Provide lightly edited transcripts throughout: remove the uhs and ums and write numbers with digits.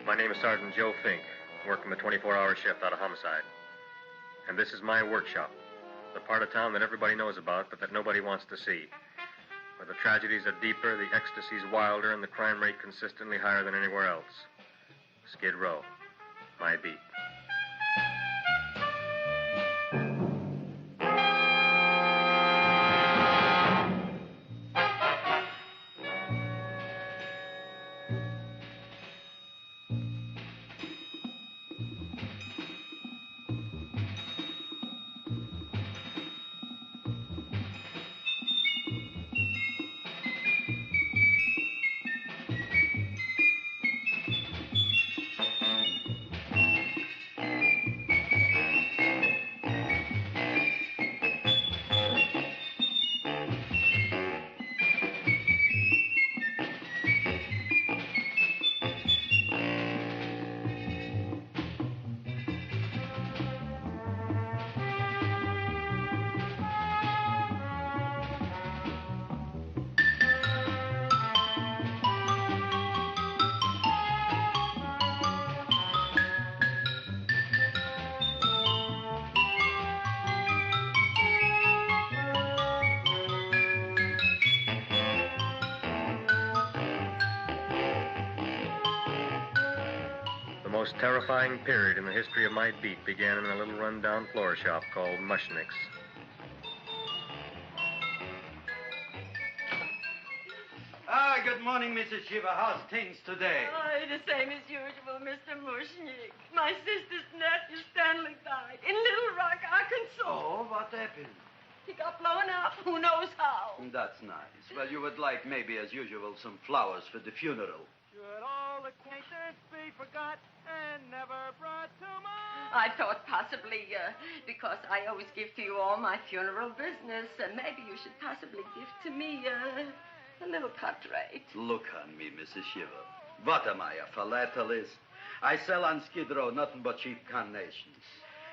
My name is Sergeant Joe Fink, working the 24-hour shift out of homicide. And this is my workshop, the part of town that everybody knows about, but that nobody wants to see. Where the tragedies are deeper, the ecstasy's wilder, and the crime rate consistently higher than anywhere else. Skid Row, my beat. The most terrifying period in the history of my beat began in a little run-down floor shop called Mushnick's. Good morning, Mrs. Shiva. How's things today? Oh, the same as usual, Mr. Mushnick. My sister's nephew, Stanley, died in Little Rock, Arkansas. Oh, what happened? He got blown up. Who knows how? That's nice. Well, you would like, maybe as usual, some flowers for the funeral. Should all acquaintance be forgot and never brought to mind? I thought possibly, because I always give to you all my funeral business, maybe you should possibly give to me, a little cut rate. Look on me, Mrs. Shiva. What am I, a philatelist? I sell on Skid Row nothing but cheap carnations.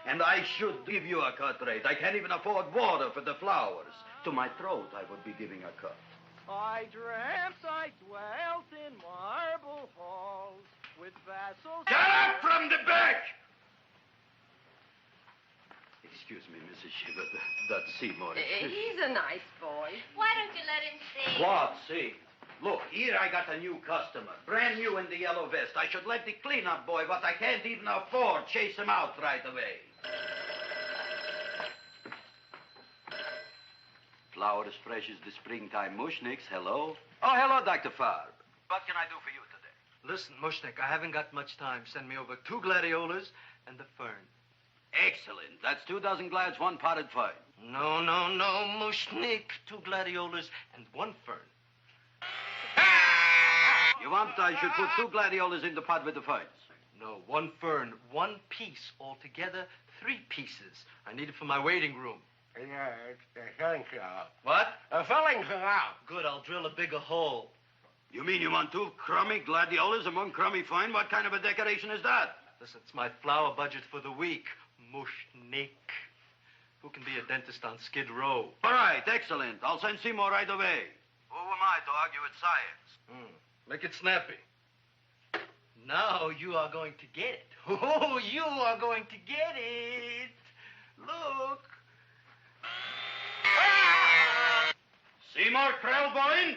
And I should give you a cut rate. I can't even afford water for the flowers. To my throat, I would be giving a cut. I dreamt I dwelt in marble halls with vassals... Get up from the back! Excuse me, Mrs. Shiva, that's Seymour. He's a nice boy. Why don't you let him see? What, see? Look, here I got a new customer, brand new in the yellow vest. I should let the cleanup boy, but I can't even afford, chase him out right away. Flowers fresh as the springtime Mushnicks. Hello? Oh, hello, Dr. Farb. What can I do for you today? Listen, Mushnick, I haven't got much time. Send me over 2 gladiolas and the fern. Excellent. That's 2 dozen glads, 1 potted fern. No, Mushnick. 2 gladiolas and 1 fern. You want I should put 2 gladiolas in the pot with the ferns? No, 1 fern, 1 piece. Altogether, 3 pieces. I need it for my waiting room. Yeah, it's the filling out. What? The filling's out. Good, I'll drill a bigger hole. You mean you want 2 crummy gladiolas and 1 crummy fern? What kind of a decoration is that? Listen, it's my flower budget for the week. Mushnick. Who can be a dentist on Skid Row? All right, excellent. I'll send Seymour right away. Who am I to argue with science? Make it snappy. Now you are going to get it. Oh, you are going to get it. Look. Seymour Krellboyne?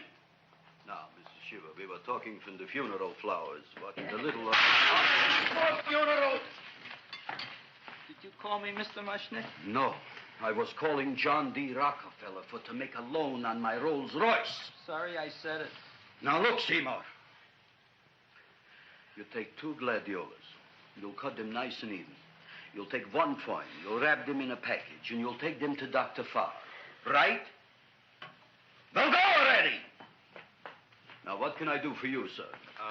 Now, Mrs. Shiva, we were talking from the funeral flowers. What the little... What funeral? Did you call me Mr. Mushnick? No. I was calling John D. Rockefeller to make a loan on my Rolls Royce. Sorry I said it. Now, look, Seymour. You take 2 gladiolas. You'll cut them nice and even. You'll take 1 fern. You'll wrap them in a package, and you'll take them to Dr. Farr. Right? Well, go already! Now, what can I do for you, sir?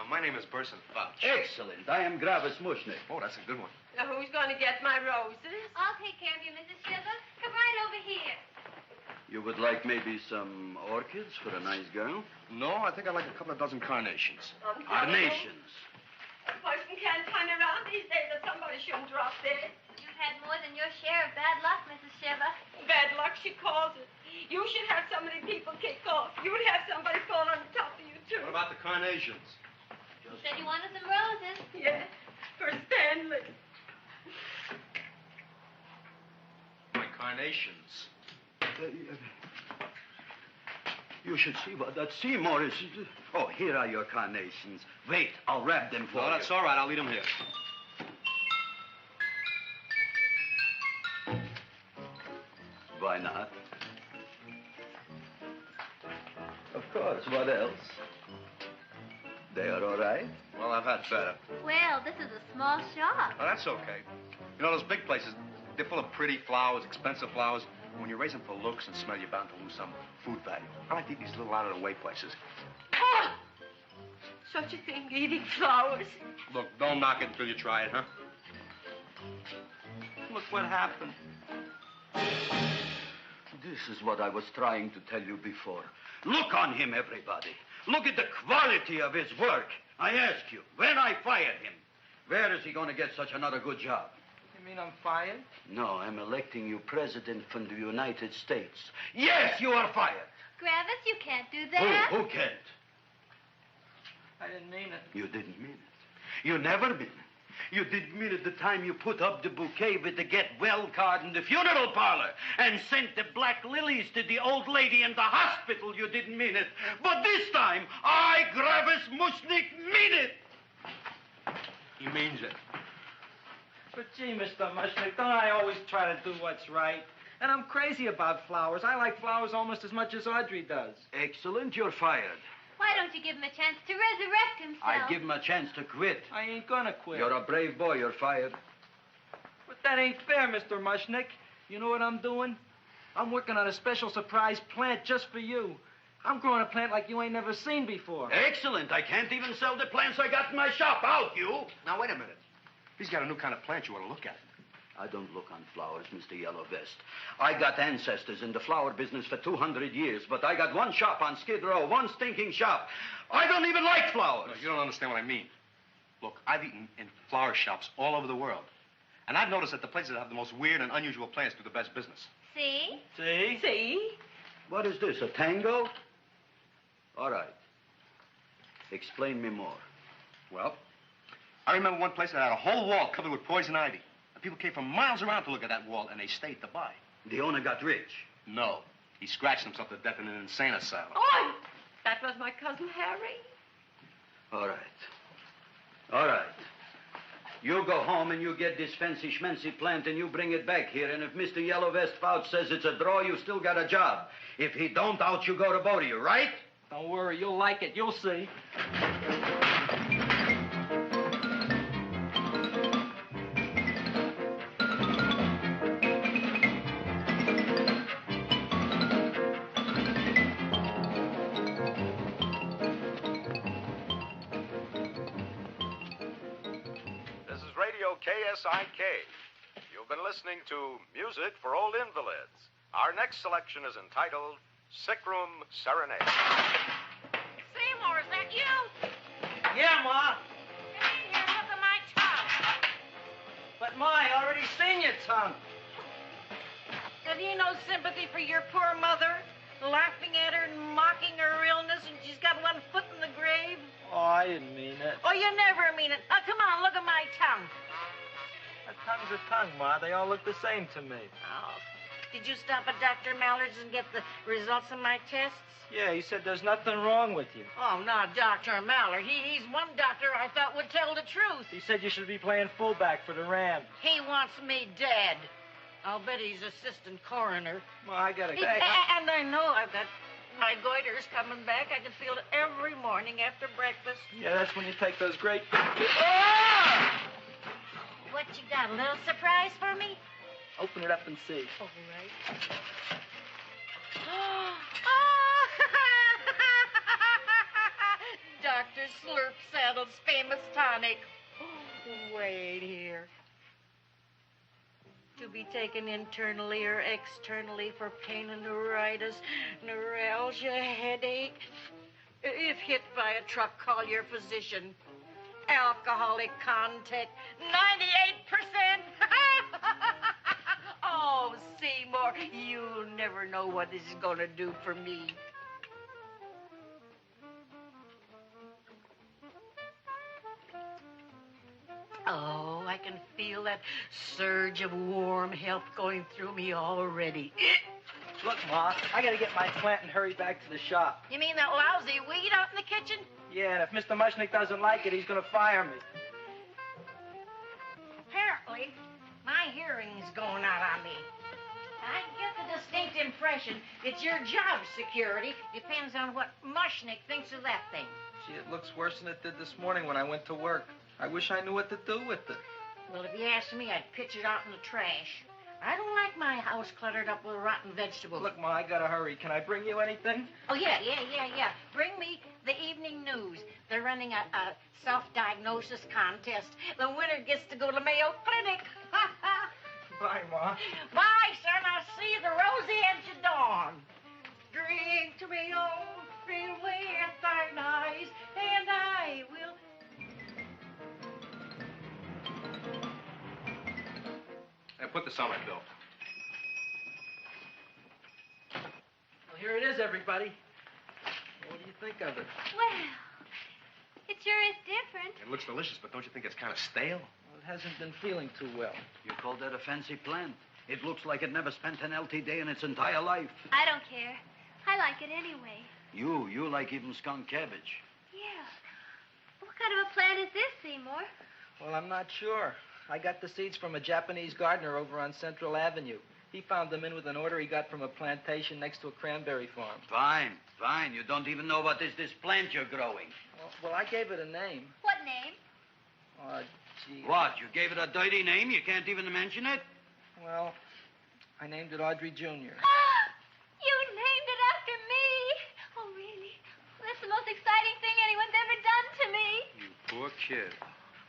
My name is Burson Fouch. Excellent. I am Gravis Mushnick. Oh, that's a good one. Now, who's going to get my roses? I'll take care of you, Mrs. Shiva. Come right over here. You would like maybe some orchids for a nice girl? No, I think I'd like a couple of dozen carnations. Carnations. A person can't turn around these days that somebody shouldn't drop dead. You've had more than your share of bad luck, Mrs. Shiva. Bad luck, she calls it. You should have so many people kick off. You would have somebody fall on top of you, too. What about the carnations? Said you wanted some roses. Yes, for Stanley. My carnations. You should see what that Seymour is. Oh, here are your carnations. Wait, I'll wrap them for you. No, that's all right. I'll leave them here. Why not? Of course, what else? They are all right? Well, I've had better. Well, this is a small shop. Oh, that's okay. You know, those big places, they're full of pretty flowers, expensive flowers. When you raise them for looks and smell, you're bound to lose some food value. I like to eat these little out-of-the-way places. Oh, such a thing, eating flowers. Look, don't knock it until you try it, huh? Look what happened. This is what I was trying to tell you before. Look on him, everybody. Look at the quality of his work. I ask you, when I fired him, where is he going to get such another good job? You mean I'm fired? No, I'm electing you president from the United States. Yes, you are fired. Gravis, you can't do that. Who can't? I didn't mean it. You didn't mean it. You never mean it. You didn't mean it the time you put up the bouquet with the get well card in the funeral parlor and sent the black lilies to the old lady in the hospital. You didn't mean it. But this time, I, Gravis Mushnik, mean it. He means it. But gee, Mr. Mushnick, don't I always try to do what's right? And I'm crazy about flowers. I like flowers almost as much as Audrey does. Excellent, you're fired. Why don't you give him a chance to resurrect himself? I give him a chance to quit. I ain't gonna quit. You're a brave boy, you're fired. But that ain't fair, Mr. Mushnick. You know what I'm doing? I'm working on a special surprise plant just for you. I'm growing a plant like you ain't never seen before. Excellent. I can't even sell the plants I got in my shop. Out, you. Now, wait a minute. He's got a new kind of plant you want to look at. I don't look on flowers, Mr. Yellow Vest. I got ancestors in the flower business for 200 years, but I got one shop on Skid Row, one stinking shop. I don't even like flowers. No, you don't understand what I mean. Look, I've eaten in flower shops all over the world. And I've noticed that the places that have the most weird and unusual plants do the best business. See? See? See? What is this, a tango? All right. Explain me more. Well, I remember one place that had a whole wall covered with poison ivy. And people came from miles around to look at that wall, and they stayed to buy. The owner got rich. No. He scratched himself to death in an insane asylum. Oh, that was my cousin Harry. All right. All right. You go home and you get this fancy schmancy plant and you bring it back here. And if Mr. Yellow Vest Fouch says it's a draw, you still got a job. If he don't, out you go to both of you, right? Don't worry, you'll like it. You'll see. KSIK. You've been listening to Music for Old Invalids. Our next selection is entitled Sick Room Serenade. Seymour, is that you? Yeah, Ma. Hey, here, look at my tongue. But, Ma, I already seen your tongue. Have you no sympathy for your poor mother? Laughing at her and mocking her illness, and she's got one foot in the grave? Oh, I didn't mean it. Oh, you never mean it. Now, come on, look at my tongue. A tongue's a tongue, Ma. They all look the same to me. Oh. Did you stop at Dr. Mallard's and get the results of my tests? Yeah, he said there's nothing wrong with you. Oh, not Dr. Mallard. He's one doctor I thought would tell the truth. He said you should be playing fullback for the Rams. He wants me dead. I'll bet he's assistant coroner. Ma, I gotta go. And I know I've got my goiter's coming back. I can feel it every morning after breakfast. Yeah, that's when you take those great... What you got, a little surprise for me? Open it up and see. All right. Dr. Slurp Saddle's famous tonic. Wait here. To be taken internally or externally for pain and neuritis, neuralgia, headache. If hit by a truck, call your physician. Alcoholic content, 98%. Oh, Seymour, you'll never know what this is going to do for me. that surge of warm health going through me already. Look, Ma, I gotta get my plant and hurry back to the shop. You mean that lousy weed out in the kitchen? Yeah, and if Mr. Mushnick doesn't like it, he's gonna fire me. Apparently, my hearing's going out on me. I get the distinct impression it's your job security depends on what Mushnick thinks of that thing. Gee, it looks worse than it did this morning when I went to work. I wish I knew what to do with it. Well, if you ask me, I'd pitch it out in the trash. I don't like my house cluttered up with rotten vegetables. Look, Ma, I gotta hurry. Can I bring you anything? Oh, yeah. Bring me the evening news. They're running a self-diagnosis contest. The winner gets to go to Mayo Clinic. Bye, Ma. Bye, son. I'll see you at the rosy edge of dawn. Drink to me, old freeway at thine eyes, and I will... Hey, put this on my bill. Well, here it is, everybody. What do you think of it? Well, it sure is different. It looks delicious, but don't you think it's kind of stale? Well, it hasn't been feeling too well. You call that a fancy plant? It looks like it never spent an LT day in its entire life. I don't care. I like it anyway. You like even skunk cabbage. Yeah. What kind of a plant is this, Seymour? Well, I'm not sure. I got the seeds from a Japanese gardener over on Central Avenue. He found them in with an order he got from a plantation next to a cranberry farm. Fine. You don't even know what is this plant you're growing. Well, I gave it a name. What name? Oh, gee. What, you gave it a dirty name? You can't even mention it? Well, I named it Audrey Jr. You named it after me. Oh, really? That's the most exciting thing anyone's ever done to me. You poor kid.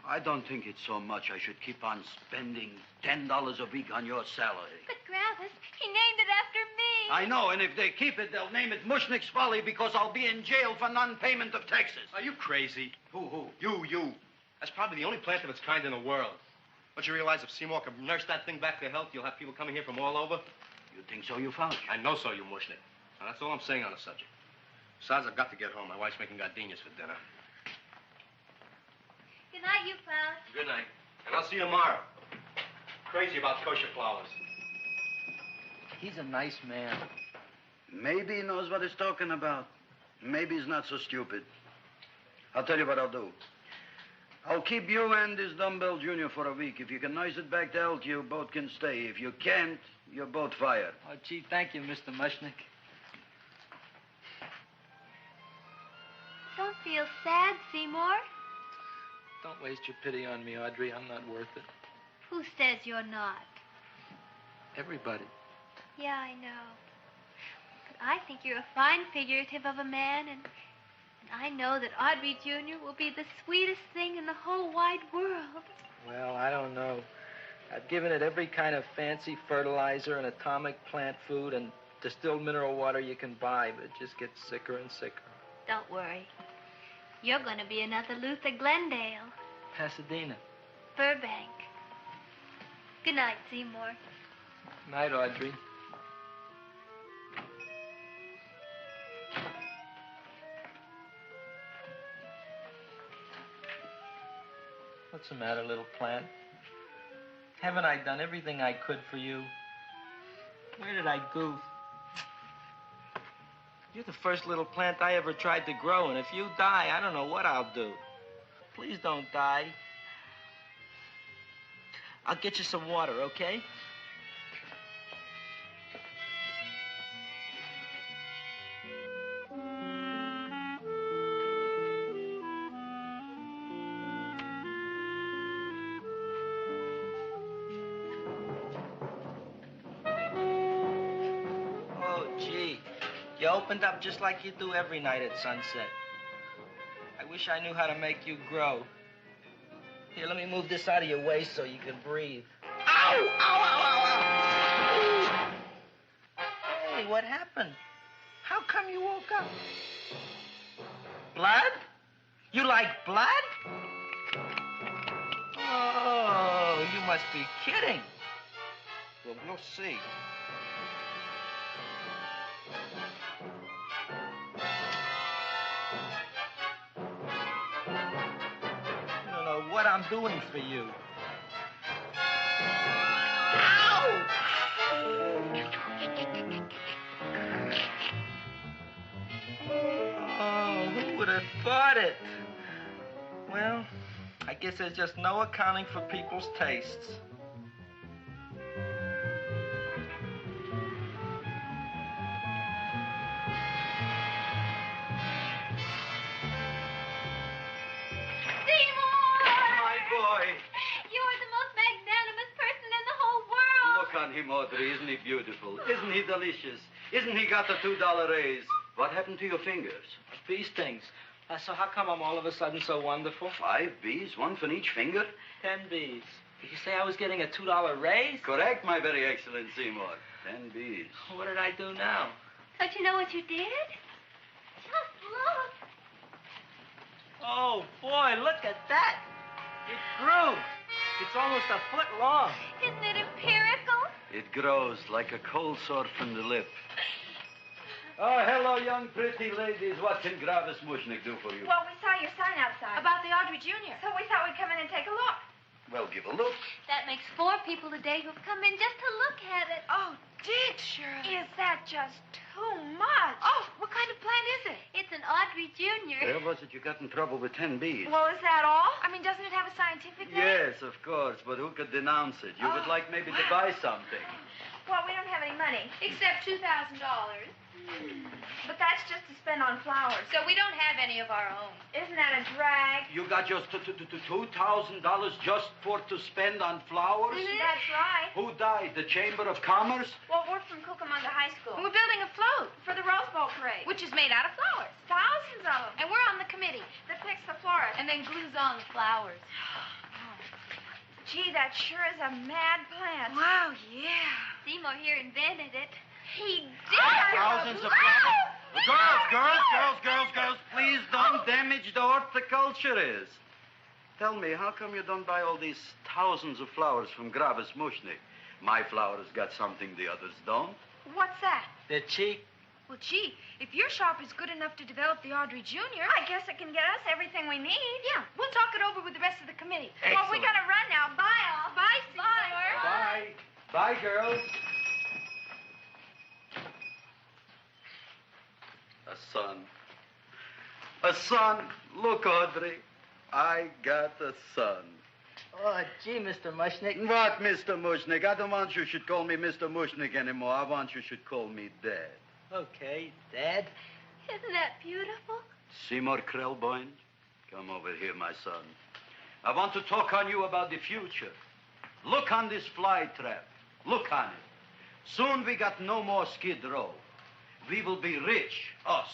I don't think it's so much I should keep on spending $10 a week on your salary. But, Gravis, he named it after me. I know, and if they keep it, they'll name it Mushnick's Folly because I'll be in jail for non-payment of taxes. Are you crazy? Who? You. That's probably the only plant of its kind in the world. Don't you realize if Seymour can nurse that thing back to health, you'll have people coming here from all over? You think so, you found? I know so, you Mushnick. Now, that's all I'm saying on the subject. Besides, I've got to get home. My wife's making gardenias for dinner. Good night, you fellas. Good night. And I'll see you tomorrow. Crazy about kosher flowers. He's a nice man. Maybe he knows what he's talking about. Maybe he's not so stupid. I'll tell you what I'll do. I'll keep you and this dumbbell junior for a week. If you can nurse it back to health, you both can stay. If you can't, you're both fired. Oh, gee, thank you, Mr. Mushnick. Don't feel sad, Seymour. Don't waste your pity on me, Audrey. I'm not worth it. Who says you're not? Everybody. Yeah, I know. But I think you're a fine figurative of a man, and I know that Audrey Jr. will be the sweetest thing in the whole wide world. Well, I don't know. I've given it every kind of fancy fertilizer and atomic plant food and distilled mineral water you can buy, but it just gets sicker and sicker. Don't worry. You're going to be another Luther Glendale. Pasadena. Burbank. Good night, Seymour. Night, Audrey. What's the matter, little plant? Haven't I done everything I could for you? Where did I goof? You're the first little plant I ever tried to grow, and if you die, I don't know what I'll do. Please don't die. I'll get you some water, okay? You opened up just like you do every night at sunset. I wish I knew how to make you grow. Here, let me move this out of your way so you can breathe. Ow! Ow, ow, ow, ow! Hey, what happened? How come you woke up? Blood? You like blood? Oh, you must be kidding. Well, we'll see. What I'm doing for you. Oh, who would have thought it? Well, I guess there's just no accounting for people's tastes. You're the most magnanimous person in the whole world. Look on him, Audrey. Isn't he beautiful? Isn't he delicious? Isn't he got the $2 raise? What happened to your fingers? Bee stings. So how come I'm all of a sudden so wonderful? 5 bees, one for each finger? 10 bees. Did you say I was getting a $2 raise? Correct, my very excellent Seymour. 10 bees. What did I do now? Don't you know what you did? Just look. Oh, boy, look at that. It grew. It's almost a foot long. Isn't it empirical? It grows like a cold sore from the lip. Oh, hello, young pretty ladies. What can Gravis Mushnik do for you? Well, we saw your sign outside. About the Audrey Jr. So we thought we'd come in and take a look. Well, give a look. That makes 4 people today who've come in just to look at it. Oh, did, Shirley? Is that just too much? Oh, what kind of plant is it? It's an Audrey Jr. Where was it you got in trouble with 10 bees? Well, is that all? I mean, doesn't it have a scientific name? Yes, of course, but who could denounce it? You would like maybe to buy something. Well, we don't have any money. Except $2,000. But that's just to spend on flowers. So we don't have any of our own. Isn't that a drag? You got just $2,000 just to spend on flowers? That's right. Who died? The Chamber of Commerce? Well, we're from Cucamonga High School. We're building a float For the Rose Bowl parade. which is made out of flowers. Thousands of them. And we're on the committee. That picks the florist. And then glues on the flowers. Gee, that sure is a mad plant. Wow, yeah. Seymour here invented it. He did. Thousands of flowers. Girls, please don't damage the horticulturist. Tell me, how come you don't buy all these thousands of flowers from Gravis Mushnik? My flowers got something the others don't. What's that? They're cheap. Well, gee, if your shop is good enough to develop the Audrey Jr., I guess it can get us everything we need. Yeah, we'll talk it over with the rest of the committee. Well, we Excellent. gotta run now. Bye, all. Bye, Seymour. Bye. Bye, girls. A son. A son. Look, Audrey. I got a son. Oh, gee, Mr. Mushnik. What, Mr. Mushnik? I don't want you should call me Mr. Mushnik anymore. I want you should call me Dad. Okay, Dad. Isn't that beautiful? Seymour Krelboyne, come over here, my son. I want to talk on you about the future. Look on this fly trap. Look on it. Soon we got no more Skid Row. We will be rich, us.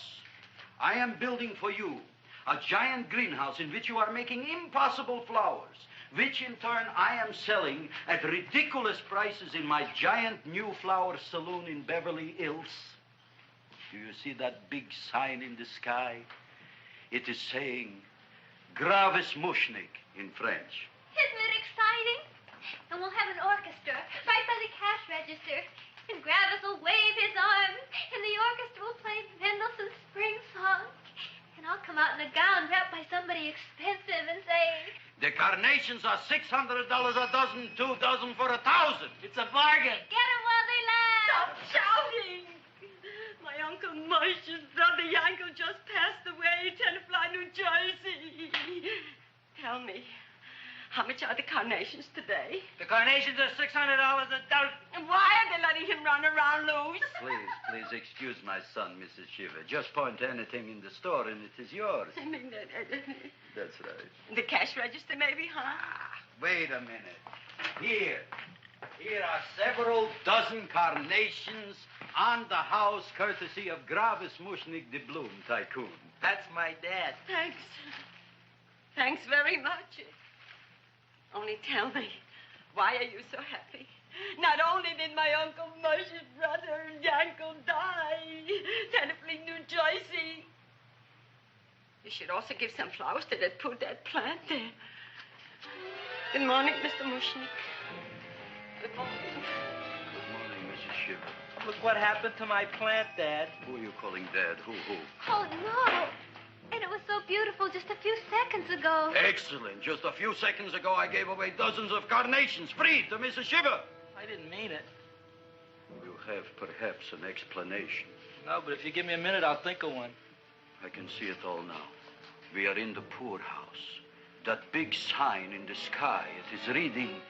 I am building for you a giant greenhouse in which you are making impossible flowers, which in turn I am selling at ridiculous prices in my giant new flower saloon in Beverly Hills. Do you see that big sign in the sky? It is saying Gravis Mushnik in French. Isn't it exciting? And we'll have an orchestra right by the cash register. And Gravis will wave his arms. And the orchestra will play Mendelssohn's Spring Song. And I'll come out in a gown wrapped by somebody expensive and say, The carnations are $600 a dozen, 2 dozen for $1,000. It's a bargain. get 'em while they last. Stop shouting! My Uncle Moshe's brother Yankel just passed away, Tenafly, New Jersey. Tell me, how much are the carnations today? The carnations are $600 a dozen. And why are they letting him run around loose? Please excuse my son, Mrs. Shiver. Just point to anything in the store and it is yours. I mean, That's right. the cash register maybe, huh? Wait a minute. Here are several dozen carnations on the house courtesy of Gravis Mushnik, the Bloom Tycoon. That's my dad. Thanks. Thanks very much. Only tell me, why are you so happy? Not only did my Uncle Moshe's brother Yankel die, Tenafly, New Jersey, you should also give some flowers to that poor dead plant there. Good morning, Mr. Mushnik. Good morning. Good morning, Mrs. Shiver. Look what happened to my plant, Dad. Who are you calling Dad? Who? Oh, no. And it was so beautiful just a few seconds ago. Excellent. Just a few seconds ago, I gave away dozens of carnations free to Mrs. Shiver. I didn't mean it. have perhaps an explanation. No, but if you give me a minute, I'll think of one. I can see it all now. We are in the poorhouse. That big sign in the sky, it is reading,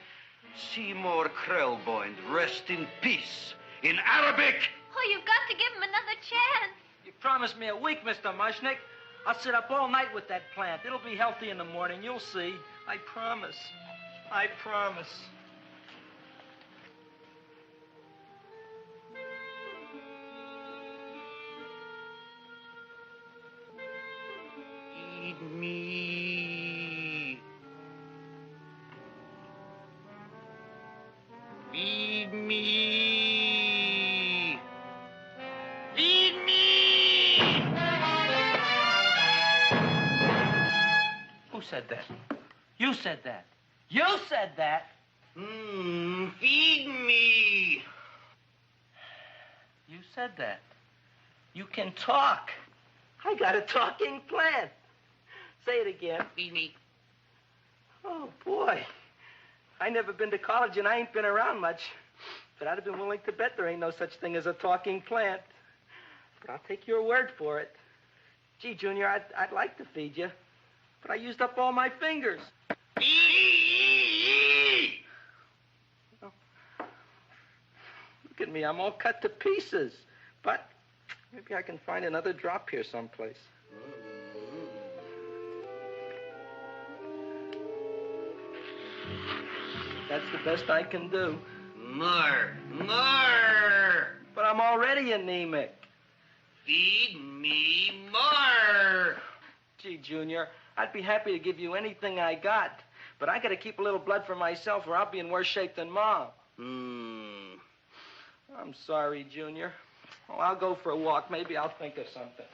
Seymour Krelboyne, rest in peace, in Arabic. Oh, you've got to give him another chance. You promised me a week, Mr. Mushnick. I'll sit up all night with that plant. It'll be healthy in the morning. You'll see. I promise. I promise. Feed me. Feed me. Feed me. Who said that? You said that. You said that. Feed me. You said that. You can talk. I got a talking plant. Say it again. Feed me. Oh, boy. I never been to college and I ain't been around much. But I'd have been willing to bet there ain't no such thing as a talking plant. But I'll take your word for it. Gee, Junior, I'd like to feed you. But I used up all my fingers. Oh. Look at me. I'm all cut to pieces. But maybe I can find another drop here someplace. That's the best I can do. More. But I'm already anemic. Feed me more. Gee, Junior, I'd be happy to give you anything I got. But I got to keep a little blood for myself or I'll be in worse shape than Mom. I'm sorry, Junior. Oh, I'll go for a walk. Maybe I'll think of something.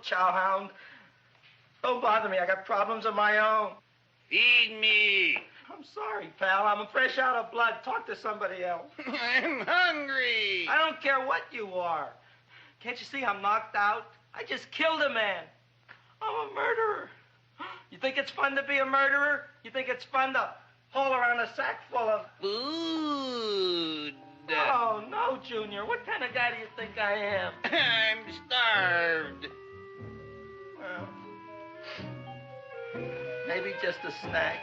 Chowhound. Don't bother me. I got problems of my own. Feed me. I'm sorry, pal. I'm fresh out of blood. Talk to somebody else. I'm hungry. I don't care what you are. Can't you see I'm knocked out? I just killed a man. I'm a murderer. You think it's fun to be a murderer? You think it's fun to haul around a sack full of... Food. Oh, no, Junior. What kind of guy do you think I am? I'm starved. Well, maybe just a snack.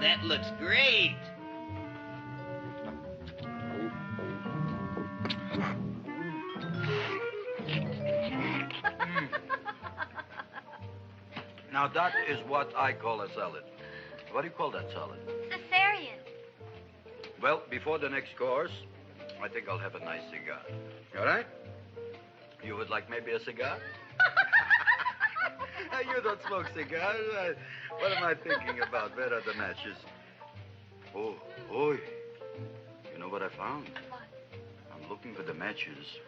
That looks great. Now, that is what I call a salad. What do you call that salad? Caesarean. Well, before the next course, I think I'll have a nice cigar. All right? You would like maybe a cigar? You don't smoke cigars. What am I thinking about? Where are the matches? Oh, you know what I found? What? I'm looking for the matches,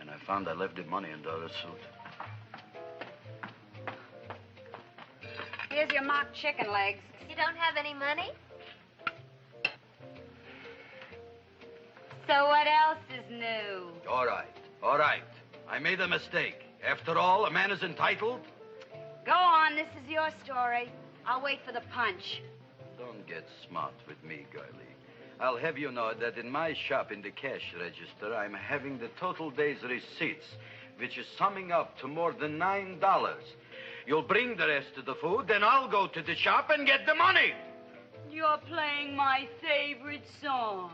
and I found I left the money in the other suit. Here's your mock chicken legs. You don't have any money? So what else is new? All right. I made a mistake. After all, a man is entitled. Go on, this is your story. I'll wait for the punch. Don't get smart with me, girlie. I'll have you know that in my shop in the cash register, I'm having the total day's receipts, which is summing up to more than $9. You'll bring the rest of the food, then I'll go to the shop and get the money. You're playing my favorite song.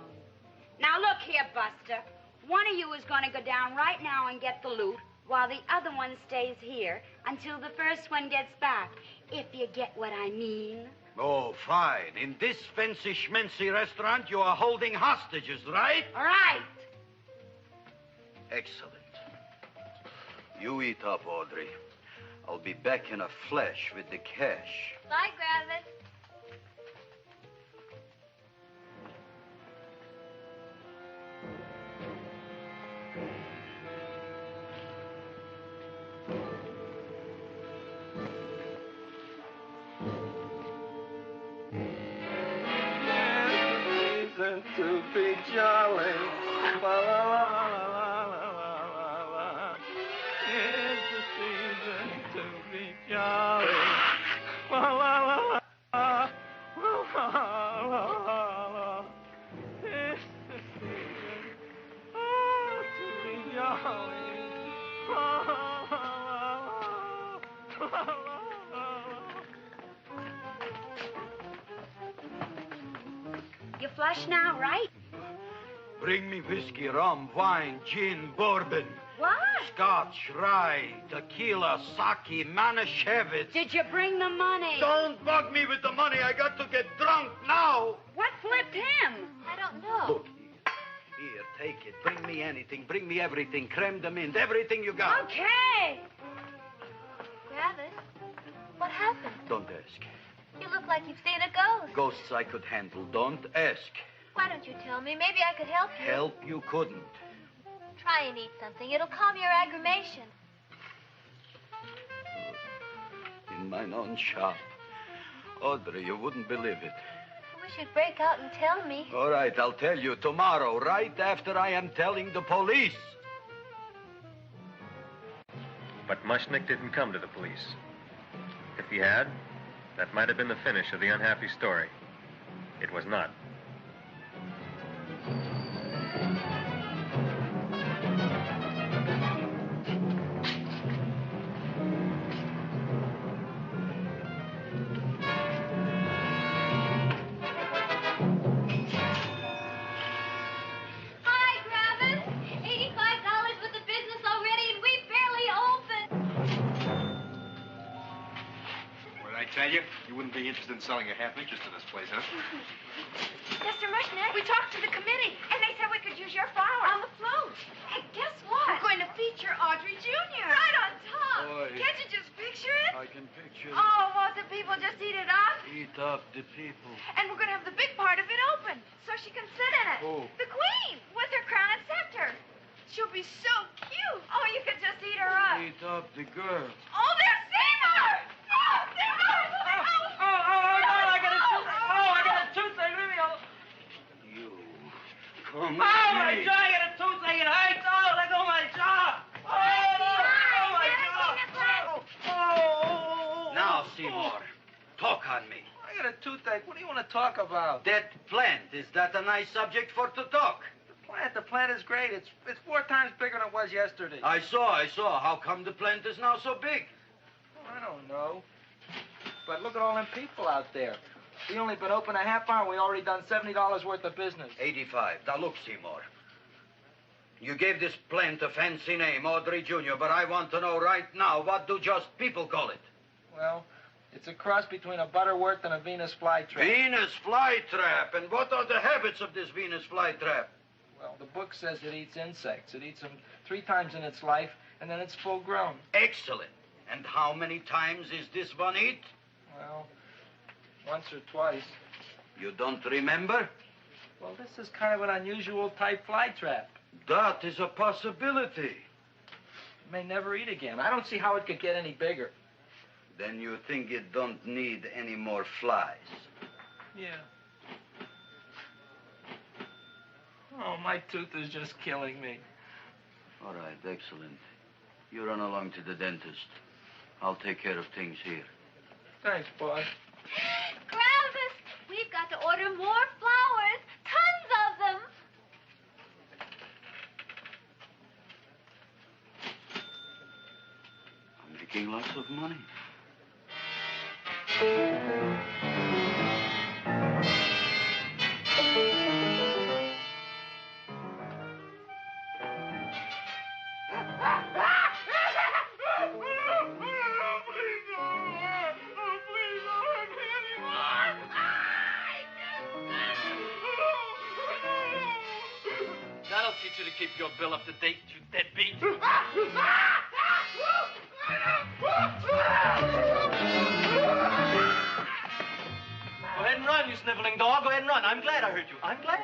Now, look here, Buster. One of you is going to go down right now and get the loot, while the other one stays here until the first one gets back, if you get what I mean. Oh, fine. In this fancy schmancy restaurant, you are holding hostages, right? All right. Excellent. You eat up, Audrey. I'll be back in a flash with the cash. Bye, Griffith. To be jolly. La, la, la, la, la, la, la. It's the season to be jolly. La, la, la, la, la, la, la, la. It's the season to be jolly. La, la, la, la, la, la. You flush now, right? Bring me whiskey, rum, wine, gin, bourbon. What? Scotch, rye, tequila, sake, Manischewitz. Did you bring the money? Don't bug me with the money. I got to get drunk now. What flipped him? I don't know. Look, here, take it. Bring me anything. Bring me everything. Creme de menthe, everything you got. Okay. Griffith, what happened? Don't ask. You look like you've seen a ghost. Ghosts I could handle. Don't ask. Why don't you tell me? Maybe I could help you. Help you couldn't. Try and eat something. It'll calm your aggravation. In mine own shop. Audrey, you wouldn't believe it. I wish you'd break out and tell me. All right, I'll tell you tomorrow, right after I am telling the police. But Mushnick didn't come to the police. If he had, that might have been the finish of the unhappy story. It was not. Hi, Griffith. $85 with the business already, and we barely opened. What did I tell you? You wouldn't be interested in selling your half interest in this place, huh? Mr. Mushnick, we talked to the committee, and they said we could use your flour. On the float. Hey, guess what? We're going to feature Audrey Jr. Right on top. Boy. Can't you just picture it? I can picture it. Oh, won't the people just eat it up? Eat up the people. And we're going to have the big part of it open, so she can sit in it. Who? The Queen, with her crown and scepter. She'll be so cute. Oh, you could just eat her up. Eat up the girl. Oh, there's Seymour! Oh, Seymour! I got a toothache. Leave me alone. You. Come Oh, my here. jaw, I got a toothache. It hurts. Oh, let go of my jaw. Oh. Now, Seymour, talk on me. I got a toothache. What do you want to talk about? That plant, is that a nice subject for to talk? The plant is great. It's 4 times bigger than it was yesterday. I saw. How come the plant is now so big? I don't know. But look at all them people out there. We only been open a half hour. We already done $70 worth of business. 85. Now, look, Seymour. You gave this plant a fancy name, Audrey Jr., but I want to know right now, what do just people call it? Well, it's a cross between a Butterworth and a Venus flytrap. Venus flytrap. And what are the habits of this Venus flytrap? Well, the book says it eats insects. It eats them 3 times in its life, and then it's full grown. Excellent. And how many times is this one eat? Well, once or twice. You don't remember? Well, this is kind of an unusual type flytrap. That is a possibility. It may never eat again. I don't see how it could get any bigger. Then you think it don't need any more flies? Yeah. Oh, my tooth is just killing me. All right, excellent. You run along to the dentist. I'll take care of things here. Thanks, boy. Griffith, we've got to order more flowers. Tons of them. I'm making lots of money. That'll teach you to keep your bill up to date, you deadbeat. Go ahead and run, you sniveling dog. Go ahead and run. I'm glad I hurt you. I'm glad.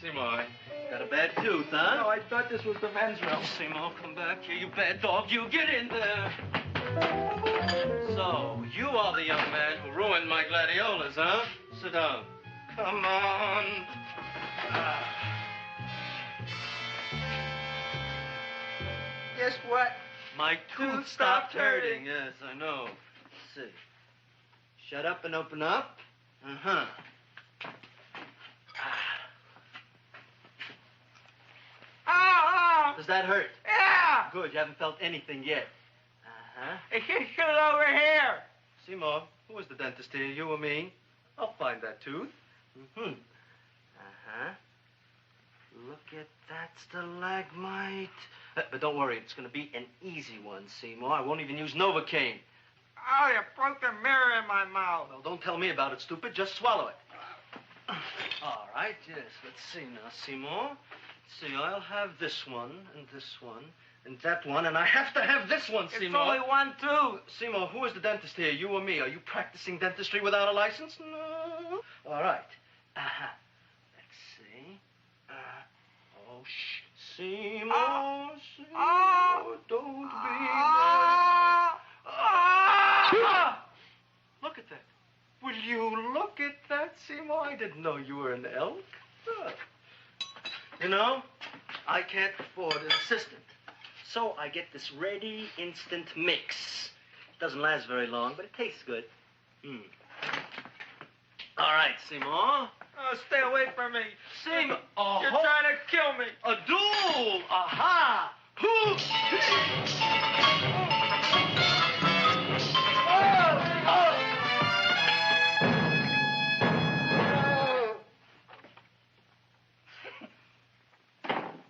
Seymour, got a bad tooth, huh? No, I thought this was the men's room. Seymour, come back here, you bad dog. You get in there. So, you are the young man who ruined my gladiolas, huh? Sit down. Come on. Guess what? My tooth stopped hurting. Yes, I know. Let's see. Shut up and open up. Uh-huh. Oh! Does that hurt? Yeah! Good, you haven't felt anything yet. Uh-huh. Get it over here. Seymour, who was the dentist here, you or me? I'll find that tooth. Mm-hmm. Uh-huh. Look at that stalagmite. But don't worry, it's going to be an easy one, Seymour. I won't even use Novocaine. Oh, you broke the mirror in my mouth. Well, don't tell me about it, stupid. Just swallow it. All right, yes. Let's see now, Seymour. Let's see, I'll have this one, and that one, and I have to have this one, Seymour. It's only one tooth. Seymour, who is the dentist here, you or me? Are you practicing dentistry without a license? No. All right. Uh-huh. Let's see. Oh, shh. Seymour, Seymour, don't be mad. Look at that. Will you look at that, Seymour? I didn't know you were an elk. You know, I can't afford an assistant. So I get this ready instant mix. Doesn't last very long, but it tastes good. All right, Seymour. Oh, stay away from me. Seymour. You're trying to kill me. A duel. Aha.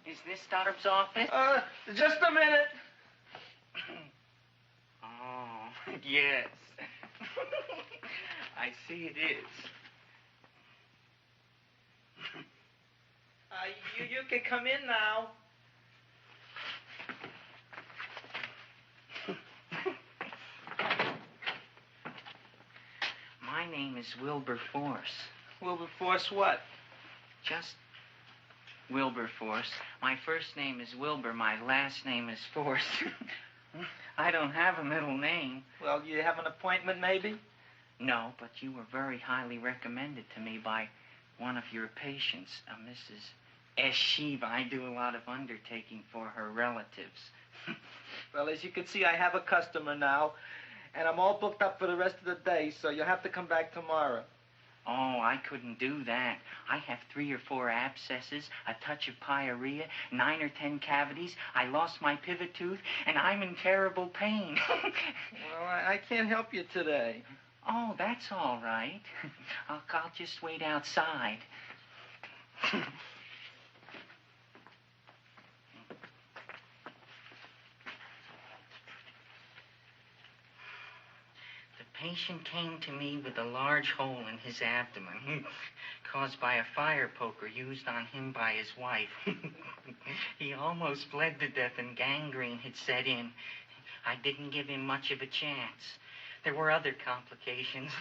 Is this Stoddard's office? Just a minute. Oh, yes. I see it is. You can come in now. My name is Wilbur Force. Wilberforce what? Just Wilberforce. My first name is Wilbur. My last name is Force. I don't have a middle name. Well, you have an appointment, maybe? No, but you were very highly recommended to me by one of your patients, Mrs. S. Shiva. I do a lot of undertaking for her relatives. Well, as you can see, I have a customer now, and I'm all booked up for the rest of the day, so you'll have to come back tomorrow. Oh, I couldn't do that. I have 3 or 4 abscesses, a touch of pyorrhea, 9 or 10 cavities. I lost my pivot tooth, and I'm in terrible pain. Well, I can't help you today. Oh, that's all right. I'll just wait outside. The patient came to me with a large hole in his abdomen caused by a fire poker used on him by his wife. He almost bled to death and gangrene had set in. I didn't give him much of a chance. There were other complications.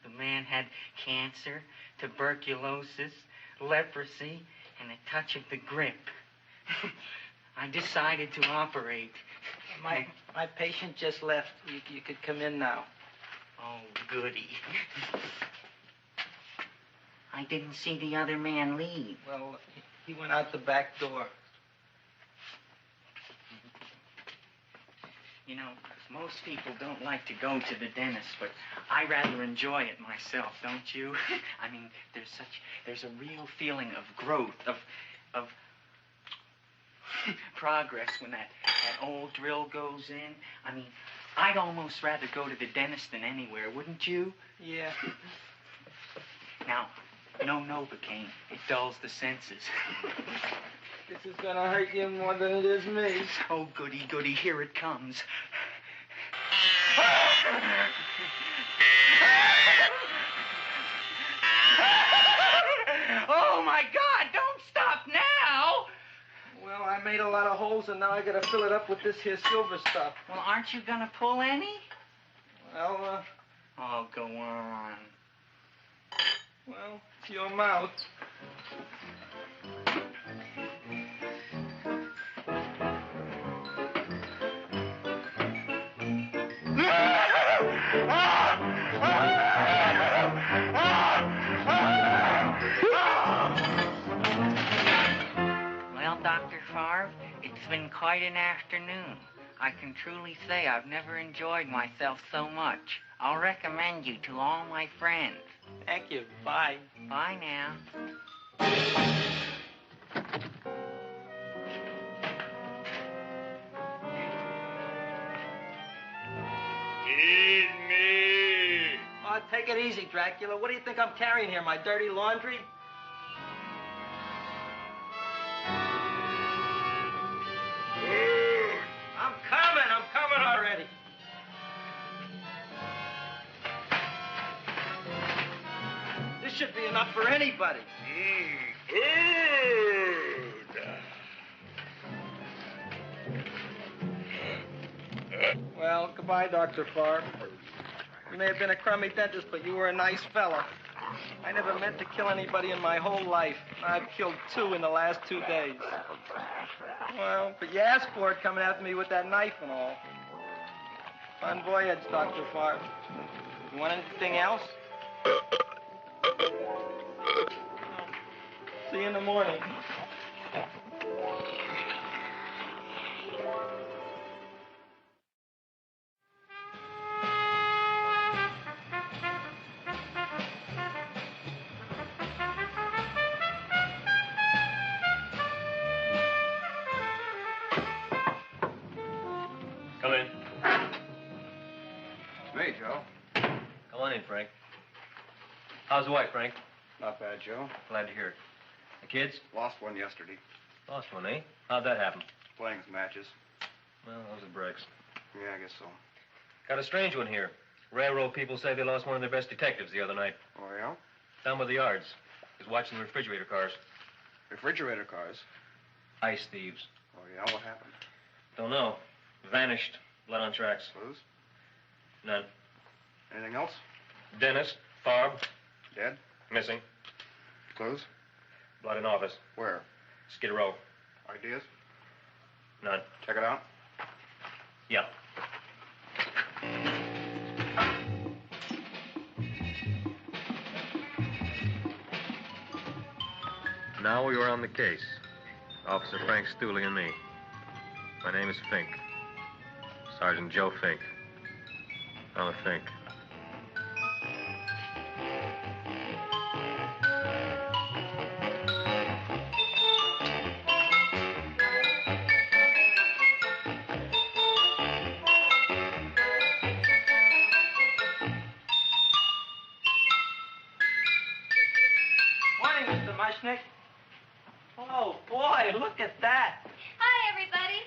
The man had cancer, tuberculosis, leprosy, and a touch of the grip. I decided to operate. My patient just left. You could come in now. Oh, goody. I didn't see the other man leave. Well, he went out the back door. You know, most people don't like to go to the dentist, but I rather enjoy it myself, don't you? I mean, there's a real feeling of growth, of progress when that old drill goes in. I mean, I'd almost rather go to the dentist than anywhere, wouldn't you? Yeah. Now, no Novocaine. It dulls the senses. This is gonna hurt you more than it is me. Oh, goody, goody, here it comes. Oh, my God, don't stop now! Well, I made a lot of holes, and now I gotta fill it up with this here silver stuff. Well, aren't you gonna pull any? Well, Oh, go on. Well, it's your mouth. Well, Dr. Favre, it's been quite an afternoon. I can truly say I've never enjoyed myself so much. I'll recommend you to all my friends. Thank you. Bye. Bye now. Feed me. Oh, take it easy, Dracula. What do you think I'm carrying here, my dirty laundry? I'm coming already. This should be enough for anybody. Well, goodbye, Dr. Favre. You may have been a crummy dentist, but you were a nice fella. I never meant to kill anybody in my whole life. I've killed 2 in the last 2 days. Well, but you asked for it coming after me with that knife and all. Fun voyage, Dr. Favre. You want anything else? See you in the morning. Come in. Me, Joe. Come on in, Frank. How's the wife, Frank? Not bad, Joe. Glad to hear it. The kids? Lost one yesterday. Lost one, eh? How'd that happen? Playing some matches. Well, those are breaks. Yeah, I guess so. Got a strange one here. Railroad people say they lost one of their best detectives the other night. Oh, yeah? Down by the yards. He was watching the refrigerator cars. Refrigerator cars? Ice thieves. Oh, yeah? What happened? Don't know. Vanished. Blood on tracks. Clues? None. Anything else? Dennis. Farb. Dead? Missing. Clues? Blood in office. Where? Skid Row. Ideas? None. Check it out. Yeah. Now we were on the case. Officer Frank Stooley and me. My name is Fink. Sergeant Joe Fink. Fella Fink. Morning, Mr. Mushnick. Oh, boy, look at that. Hi, everybody.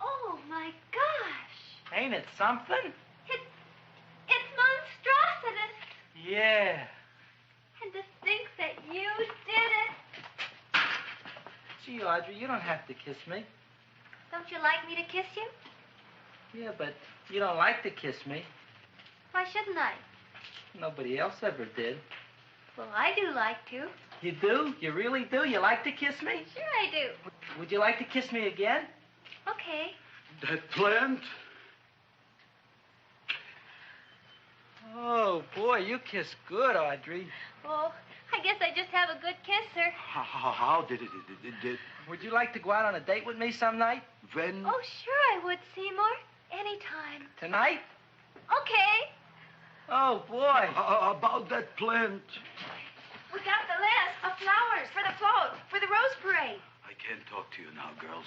Oh, my gosh. Ain't it something? It's monstrosity. Yeah. And to think that you did it. Gee, Audrey, you don't have to kiss me. Don't you like me to kiss you? Yeah, but you don't like to kiss me. Why shouldn't I? Nobody else ever did. Well, I do like to. You do? You really do? You like to kiss me? Sure I do. Would you like to kiss me again? Okay. That plant? Oh, boy, you kiss good, Audrey. Oh, I guess I just have a good kisser. How did it? Would you like to go out on a date with me some night? When? Oh, sure I would, Seymour. Anytime. Tonight? Okay. Oh, boy. About that plant. We got the list of flowers for the float, for the Rose Parade. I can't talk to you now, girls.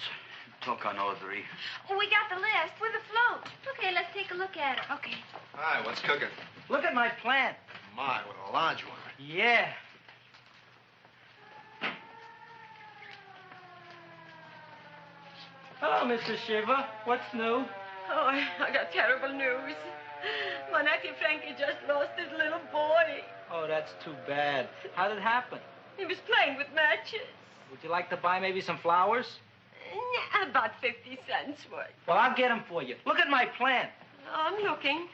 Talk on Audrey. We got the list for the float. Okay, let's take a look at it. Okay. Hi, what's cooking? Look at my plant. My, what a large one. Yeah. Hello, Mr. Shiva. What's new? Oh, I got terrible news. My nephew Frankie just lost his little boy. Oh, that's too bad. How did it happen? He was playing with matches. Would you like to buy maybe some flowers? About 50 cents worth. Well, I'll get them for you. Look at my plant. I'm looking.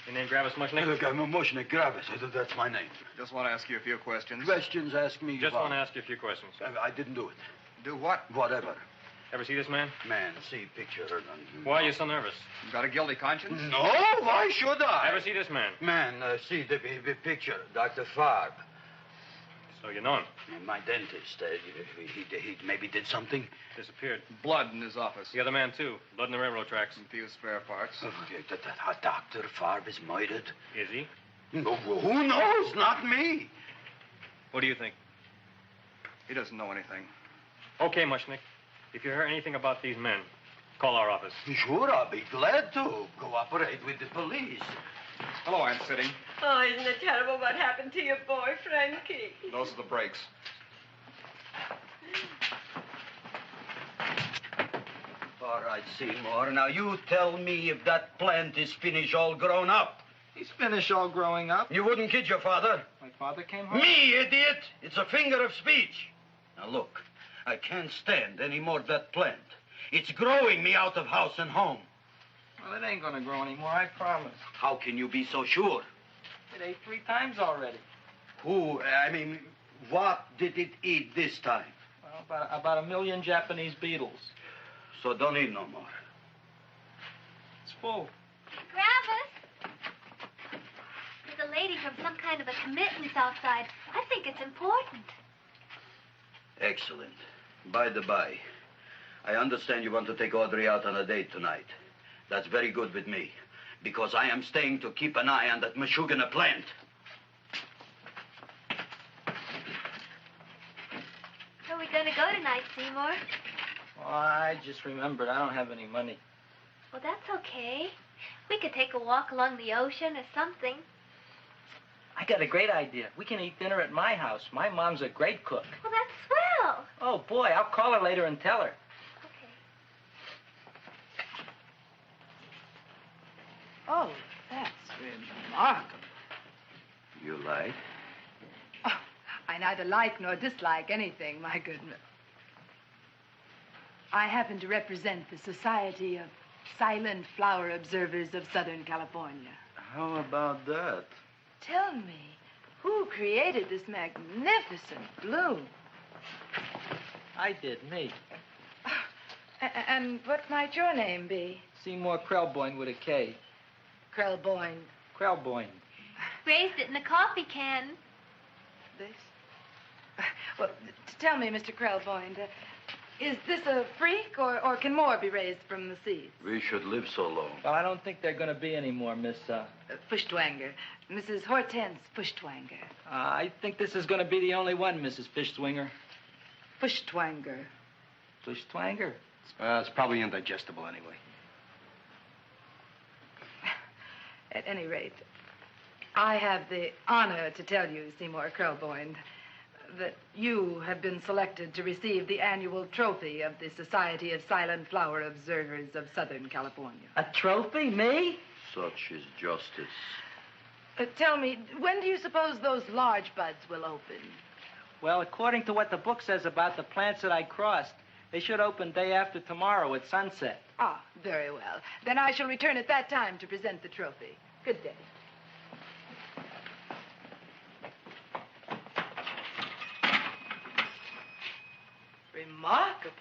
Your name Gravis Mushnick? Look, I'm a Mushnick Gravis. That's my name. Just want to ask you a few questions. Questions, ask me. Just about. want to ask you a few questions. I didn't do it. Do what? Whatever. Ever see this man? Man, see picture. Why are you so nervous? You got a guilty conscience? No, why should I? Ever see this man? Man, see the picture. Dr. Farb. So you know him? My dentist. He maybe did something. Disappeared. Blood in his office. The other man, too. Blood in the railroad tracks. And few spare parts. Dr. Farb is murdered. Is he? No, who knows? Not me. What do you think? He doesn't know anything. Okay, Mushnick. If you hear anything about these men, call our office. Sure, I'll be glad to cooperate with the police. Hello, Aunt Sitting. Oh, isn't it terrible what happened to your boy, Frankie? Those are the brakes. All right, Seymour. Now, you tell me if that plant is finished all grown up. He's finished all growing up. You wouldn't kid your father? My father came home? Me, idiot! It's a finger of speech. Now, look, I can't stand any more of that plant. It's growing me out of house and home. Well, it ain't gonna grow anymore, I promise. How can you be so sure? It ate 3 times already. What did it eat this time? Well, about 1 million Japanese beetles. So don't eat no more. It's full. Gravis! There's a lady from some kind of a committance outside. I think it's important. Excellent. By the by, I understand you want to take Audrey out on a date tonight. That's very good with me, because I am staying to keep an eye on that Meshuggah plant. Where are we going to go tonight, Seymour? Well, I just remembered I don't have any money. Well, that's okay. We could take a walk along the ocean or something. I got a great idea. We can eat dinner at my house. My mom's a great cook. Well, that's swell. Oh, boy, I'll call her later and tell her. Okay. Oh, that's remarkable. You like? Oh, I neither like nor dislike anything, my goodness. I happen to represent the Society of Silent Flower Observers of Southern California. How about that? Tell me, who created this magnificent bloom? I did, me. And what might your name be? Seymour Krelboyne with a K. Krelboyne. Krelboyne. Raised it in a coffee can. This? Well, tell me, Mr. Krelboyne, is this a freak, or can more be raised from the seeds? We should live so long. Well, I don't think there are going to be any more, Miss, Fuschtwanger. Mrs. Hortense Fuschtwanger. I think this is going to be the only one, Mrs. Fishswinger. Fuschtwanger. Fuschtwanger? It's probably indigestible anyway. At any rate, I have the honor to tell you, Seymour Krelboyne, that you have been selected to receive the annual trophy of the Society of Silent Flower Observers of Southern California. A trophy? Me? Such is justice. Tell me, when do you suppose those large buds will open? Well, according to what the book says about the plants that I crossed, they should open day after tomorrow at sunset. Ah, very well. Then I shall return at that time to present the trophy. Good day. Remarkable.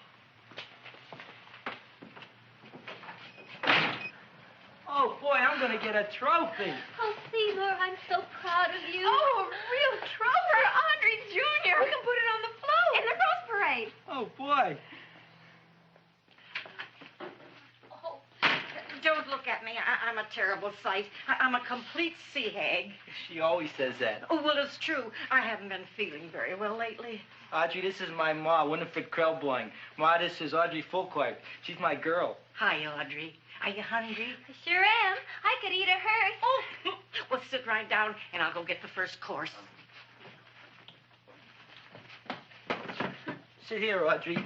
Oh, boy, I'm going to get a trophy. Oh, Seymour, I'm so proud of you. Oh, a real trophy for Audrey Jr. We can put it on the float. In the Rose Parade. Oh, boy. Don't look at me. I'm a terrible sight. I'm a complete sea hag. She always says that. Oh, well, it's true. I haven't been feeling very well lately. Audrey, this is my ma, Winifred Krelboyne. Ma, this is Audrey Fulcourt. She's my girl. Hi, Audrey. Are you hungry? I sure am. I could eat a hearse. Oh, well, sit right down, and I'll go get the first course. Sit here, Audrey.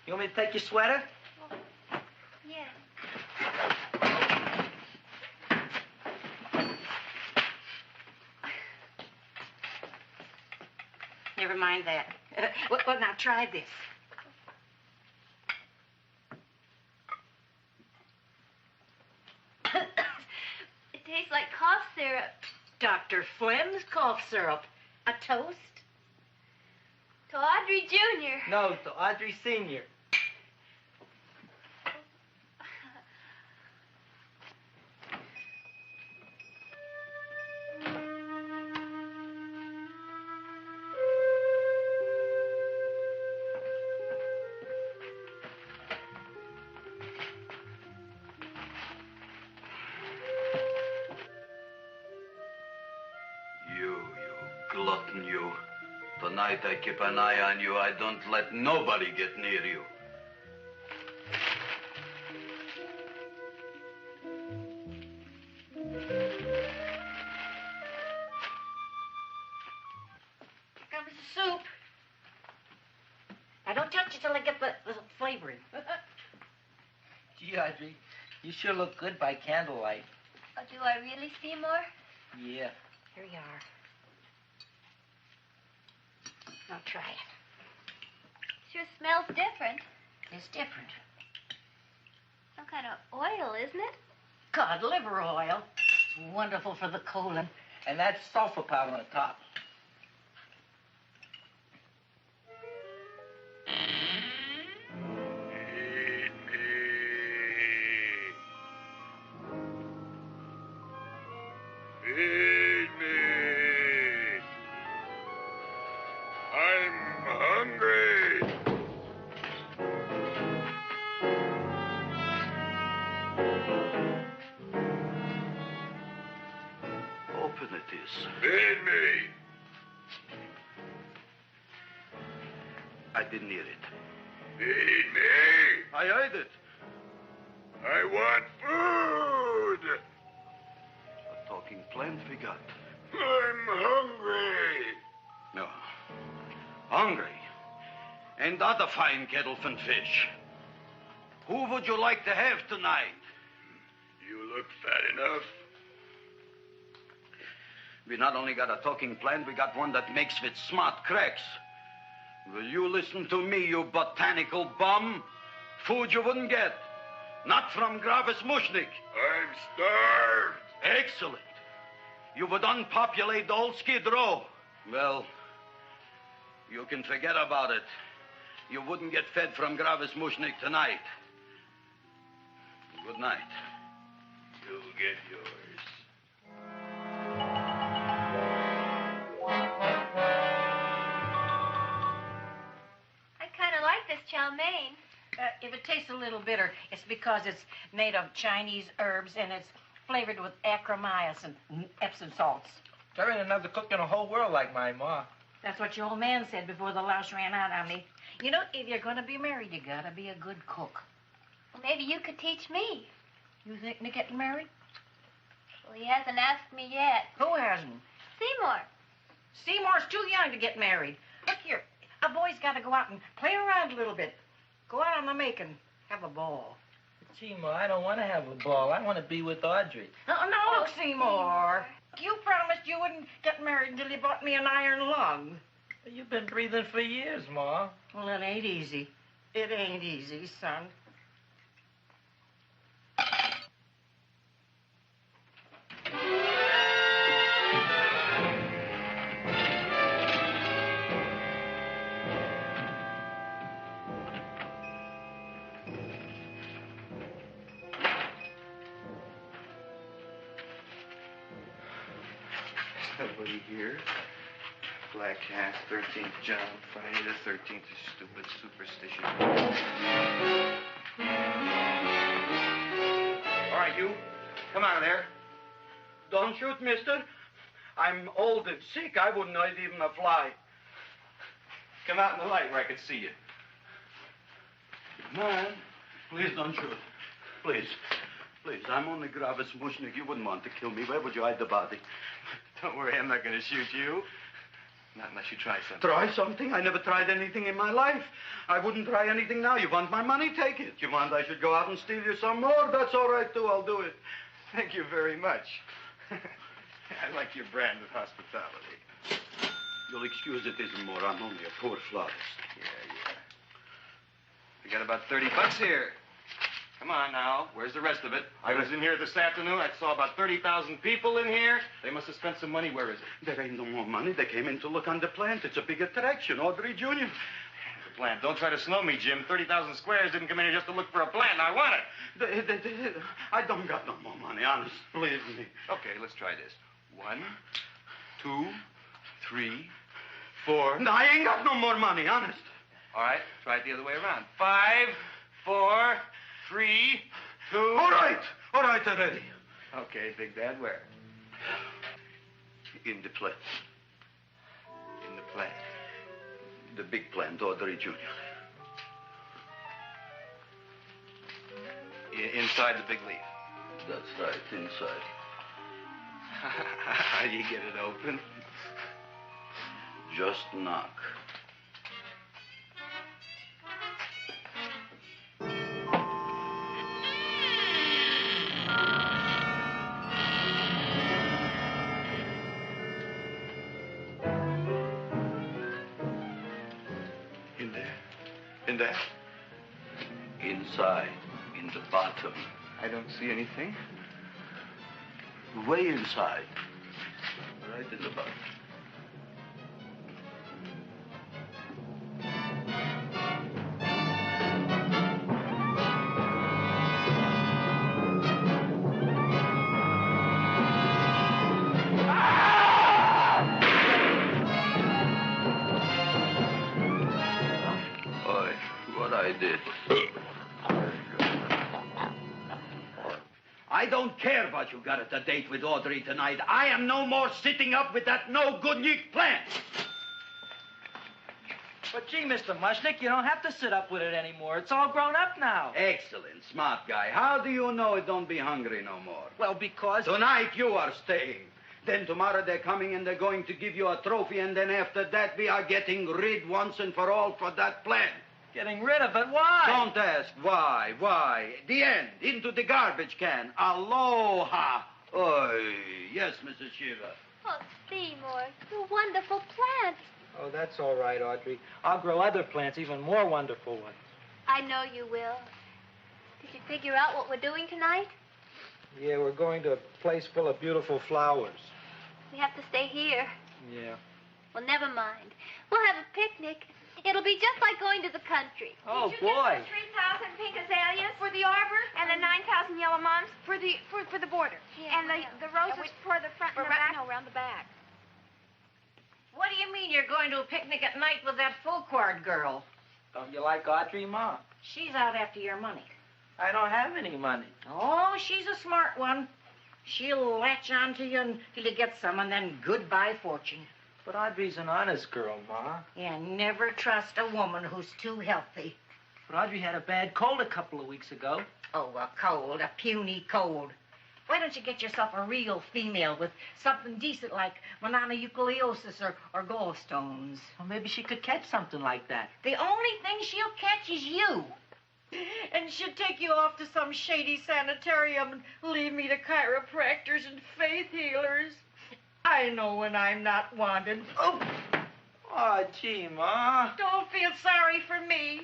You want me to take your sweater? Yeah. Never mind that. Well, now try this. It tastes like cough syrup. Dr. Flem's cough syrup. A toast? To Audrey Jr. No, to Audrey Sr. Glutton, you. Tonight I keep an eye on you. I don't let nobody get near you. Here comes the soup. Now, don't touch it till I get the flavoring. Gee, Audrey, you sure look good by candlelight. Oh, do I really, Seymour? Yeah. Here you are. Now try it. Sure smells different. It's different. Some kind of oil, isn't it? Cod liver oil. It's wonderful for the colon. And that's sulfur powder on the top. Feed me. I'm hungry. Open it is. Feed me. I didn't hear it. Feed me. I heard it. I want food. A talking plant we got. I'm hungry. No. Hungry. And other fine kettlefen fish. Who would you like to have tonight? You look fat enough. We not only got a talking plant, we got one that makes with smart cracks. Will you listen to me, you botanical bum? Food you wouldn't get. Not from Gravis Mushnik. I'm starved. Excellent. You would unpopulate the old Skid Row. Well, you can forget about it. You wouldn't get fed from Gravis Mushnik tonight. Good night. You'll get yours. I kind of like this chow mein. If it tastes a little bitter, it's because it's made of Chinese herbs and it's flavored with acromyas and Epsom salts. There ain't another cook in the whole world like my ma. That's what your old man said before the louse ran out on me. You know, if you're going to be married, you got to be a good cook. Well, maybe you could teach me. You think of getting married? Well, he hasn't asked me yet. Who hasn't? Seymour. Seymour's too young to get married. Look here, a boy's got to go out and play around a little bit. Go out on the make and have a ball. Gee, Ma, I don't want to have a ball. I want to be with Audrey. No, look, Seymour. You promised you wouldn't get married until you bought me an iron lung. You've been breathing for years, Ma. Well, it ain't easy. It ain't easy, son. Nobody here. Black Cat, 13th John, Friday the 13th is stupid superstition. All right, you. Come out of there. Don't shoot, mister. I'm old and sick. I wouldn't hurt even a fly. Come out in the light where I can see you. Man, please don't shoot. Please. Please, I'm only Gravis Mushnik. You wouldn't want to kill me. Where would you hide the body? Don't worry, I'm not going to shoot you. Not unless you try something. Try something? I never tried anything in my life. I wouldn't try anything now. You want my money? Take it. You want I should go out and steal you some more? That's all right, too. I'll do it. Thank you very much. I like your brand of hospitality. You'll excuse it isn't more. I'm only a poor florist. Yeah. We got about $30 here. Come on now. Where's the rest of it? I was in here this afternoon. I saw about 30,000 people in here. They must have spent some money. Where is it? There ain't no more money. They came in to look on the plant. It's a big attraction. Audrey Jr. The plant. Don't try to slow me, Jim. 30,000 squares didn't come in here just to look for a plant. I want it. I don't got no more money, honest. Believe me. Okay, let's try this. 1, 2, 3, 4. No, I ain't got no more money, honest. All right, try it the other way around. 5, 4, 3, 2. All right already. Okay, Big Dad, where? In the plant. In the plant. The big plant, Audrey Jr. Inside the big leaf. That's right, inside. How do you get it open? Just knock. In there? Inside, in the bottom. I don't see anything. Way inside. Right in the bottom. I don't care what you got at the date with Audrey tonight. I am no more sitting up with that no-good Nick plant. But gee, Mr. Mushnick, you don't have to sit up with it anymore. It's all grown up now. Excellent, smart guy. How do you know it don't be hungry no more? Well, because... Tonight you are staying. Then tomorrow they're coming and they're going to give you a trophy, and then after that we are getting rid once and for all for that plant. Getting rid of it? Why? Don't ask why. The end. Into the garbage can. Aloha. Oy. Yes, Mrs. Shiva. Oh, Seymour, you wonderful plant. Oh, that's all right, Audrey. I'll grow other plants, even more wonderful ones. I know you will. Did you figure out what we're doing tonight? Yeah, we're going to a place full of beautiful flowers. We have to stay here. Yeah. Well, never mind. We'll have a picnic. It'll be just like going to the country. Oh, Did you boy. get the 3,000 pink azaleas for the arbor and the 9,000 yellow mums for the border? Yeah, and the roses for the front and the back? No, around the back. What do you mean you're going to a picnic at night with that full-quart girl? Don't you like Audrey, Ma? She's out after your money. I don't have any money. Oh, she's a smart one. She'll latch on to you until you get some, and then goodbye fortune. But Audrey's an honest girl, Ma. Yeah, never trust a woman who's too healthy. But Audrey had a bad cold a couple of weeks ago. Oh, a cold, a puny cold. Why don't you get yourself a real female with something decent like mononucleosis or gallstones? Well, maybe she could catch something like that. The only thing she'll catch is you. And she'll take you off to some shady sanitarium and leave me to chiropractors and faith healers. I know when I'm not wanted. Oh, gee, Ma. Don't feel sorry for me.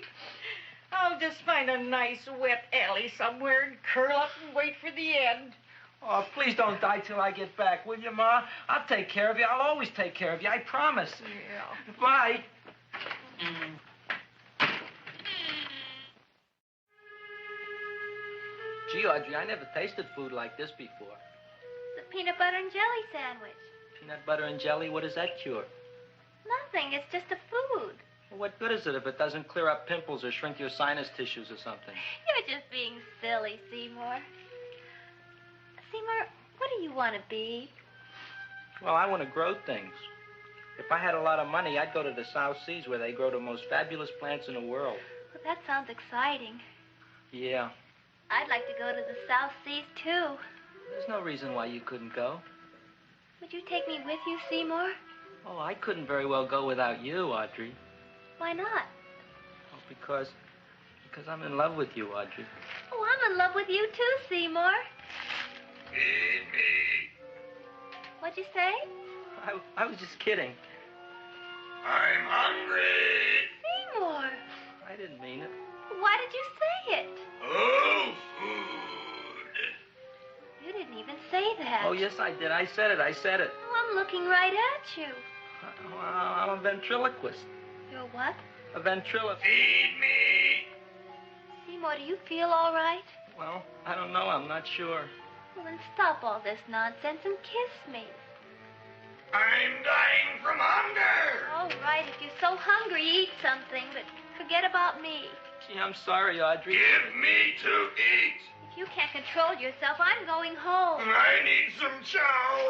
I'll just find a nice wet alley somewhere and curl up and wait for the end. Oh, please don't die till I get back, will you, Ma? I'll take care of you. I'll always take care of you. I promise. Yeah. Bye. Gee, Audrey, I never tasted food like this before. It's a peanut butter and jelly sandwich. Peanut butter and jelly, what does that cure? Nothing. It's just a food. Well, what good is it if it doesn't clear up pimples or shrink your sinus tissues or something? You're just being silly, Seymour. Seymour, what do you want to be? Well, I want to grow things. If I had a lot of money, I'd go to the South Seas where they grow the most fabulous plants in the world. Well, that sounds exciting. Yeah. I'd like to go to the South Seas, too. There's no reason why you couldn't go. Would you take me with you, Seymour? Oh, I couldn't very well go without you, Audrey. Why not? Oh, because I'm in love with you, Audrey. Oh, I'm in love with you, too, Seymour. Feed me. What'd you say? I was just kidding. I'm hungry. Seymour. I didn't mean it. Why did you say it? Oh, food. You didn't even say that. Oh, yes, I did. I said it. Oh, I'm looking right at you. I'm a ventriloquist. You're what? A ventriloquist. Feed me. Seymour, do you feel all right? Well, I don't know. I'm not sure. Well, then stop all this nonsense and kiss me. I'm dying from hunger. All right, if you're so hungry, eat something, but forget about me. Gee, I'm sorry, Audrey. Give me to eat. If you can't control yourself, I'm going home. I need some chow.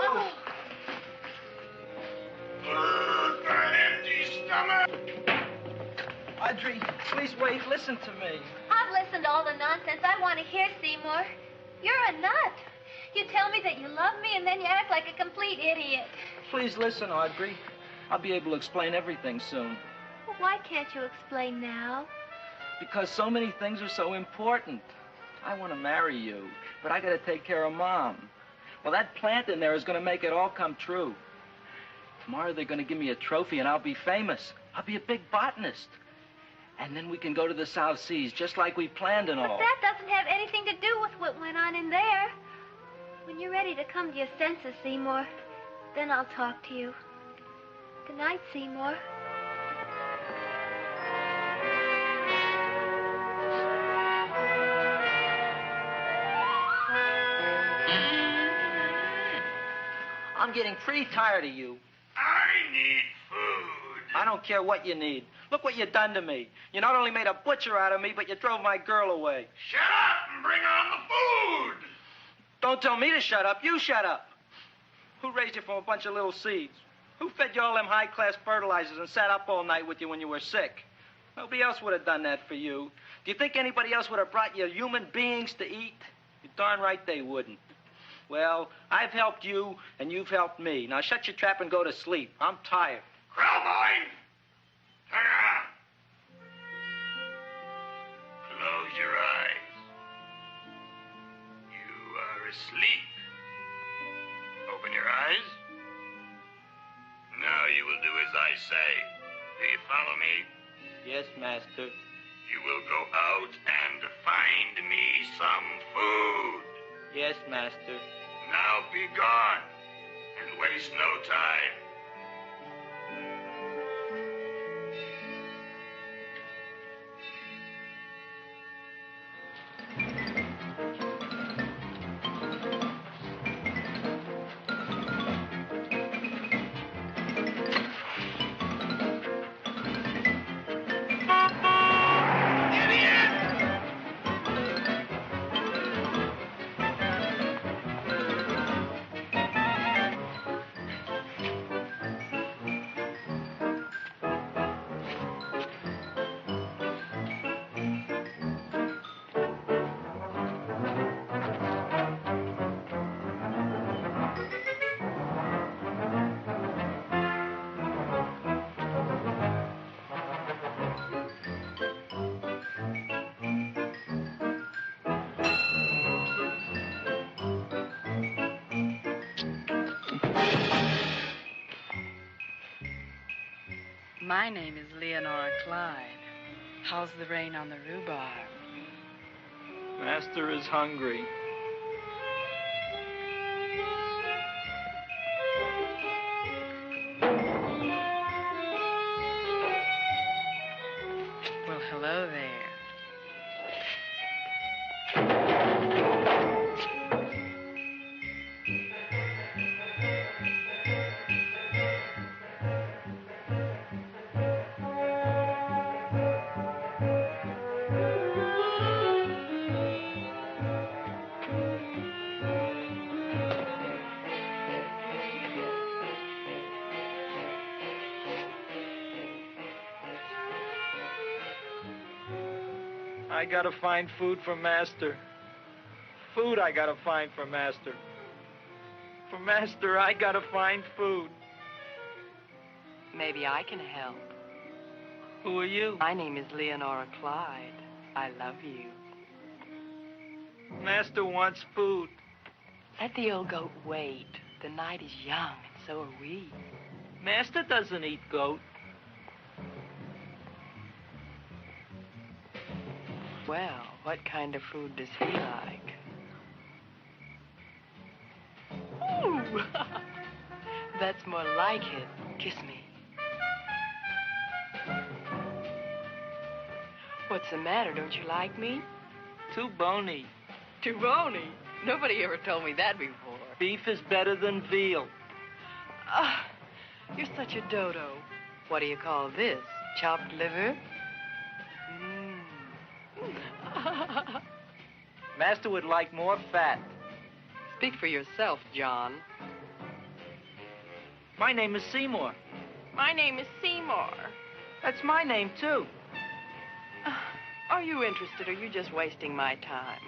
Oh. Food for an empty stomach. Audrey, please wait. Listen to me. I've listened to all the nonsense I want to hear, Seymour. You're a nut. You tell me that you love me, and then you act like a complete idiot. Please listen, Audrey. I'll be able to explain everything soon. Well, why can't you explain now? Because so many things are so important. I want to marry you, but I got to take care of Mom. Well, that plant in there is going to make it all come true. Tomorrow they're going to give me a trophy, and I'll be famous. I'll be a big botanist. And then we can go to the South Seas, just like we planned and all. But that doesn't have anything to do with what went on in there. When you're ready to come to your senses, Seymour, then I'll talk to you. Good night, Seymour. I'm getting pretty tired of you. I need food. I don't care what you need. Look what you done to me. You not only made a butcher out of me, but you drove my girl away. Shut up and bring on the food. Don't tell me to shut up. You shut up. Who raised you from a bunch of little seeds? Who fed you all them high-class fertilizers and sat up all night with you when you were sick? Nobody else would have done that for you. Do you think anybody else would have brought you human beings to eat? You're darn right they wouldn't. Well, I've helped you, and you've helped me. Now shut your trap and go to sleep. I'm tired. Krellboy, turn around. Close your eyes. You are asleep. Open your eyes. Now you will do as I say. Do you follow me? Yes, Master. You will go out and find me some food. Yes, master. Now be gone, and waste no time. My name is Leonora Clyde. How's the rain on the rhubarb? Master is hungry. Well, hello there. I gotta find food for Master. Food I gotta find for Master. For Master, I gotta find food. Maybe I can help. Who are you? My name is Leonora Clyde. I love you. Master wants food. Let the old goat wait. The night is young, and so are we. Master doesn't eat goat. Well, what kind of food does he like? Ooh! That's more like it. Kiss me. What's the matter? Don't you like me? Too bony. Too bony? Nobody ever told me that before. Beef is better than veal. Ah, you're such a dodo. What do you call this? Chopped liver? Master would like more fat. Speak for yourself, John. My name is Seymour. My name is Seymour. That's my name, too. Are you interested, or are you just wasting my time?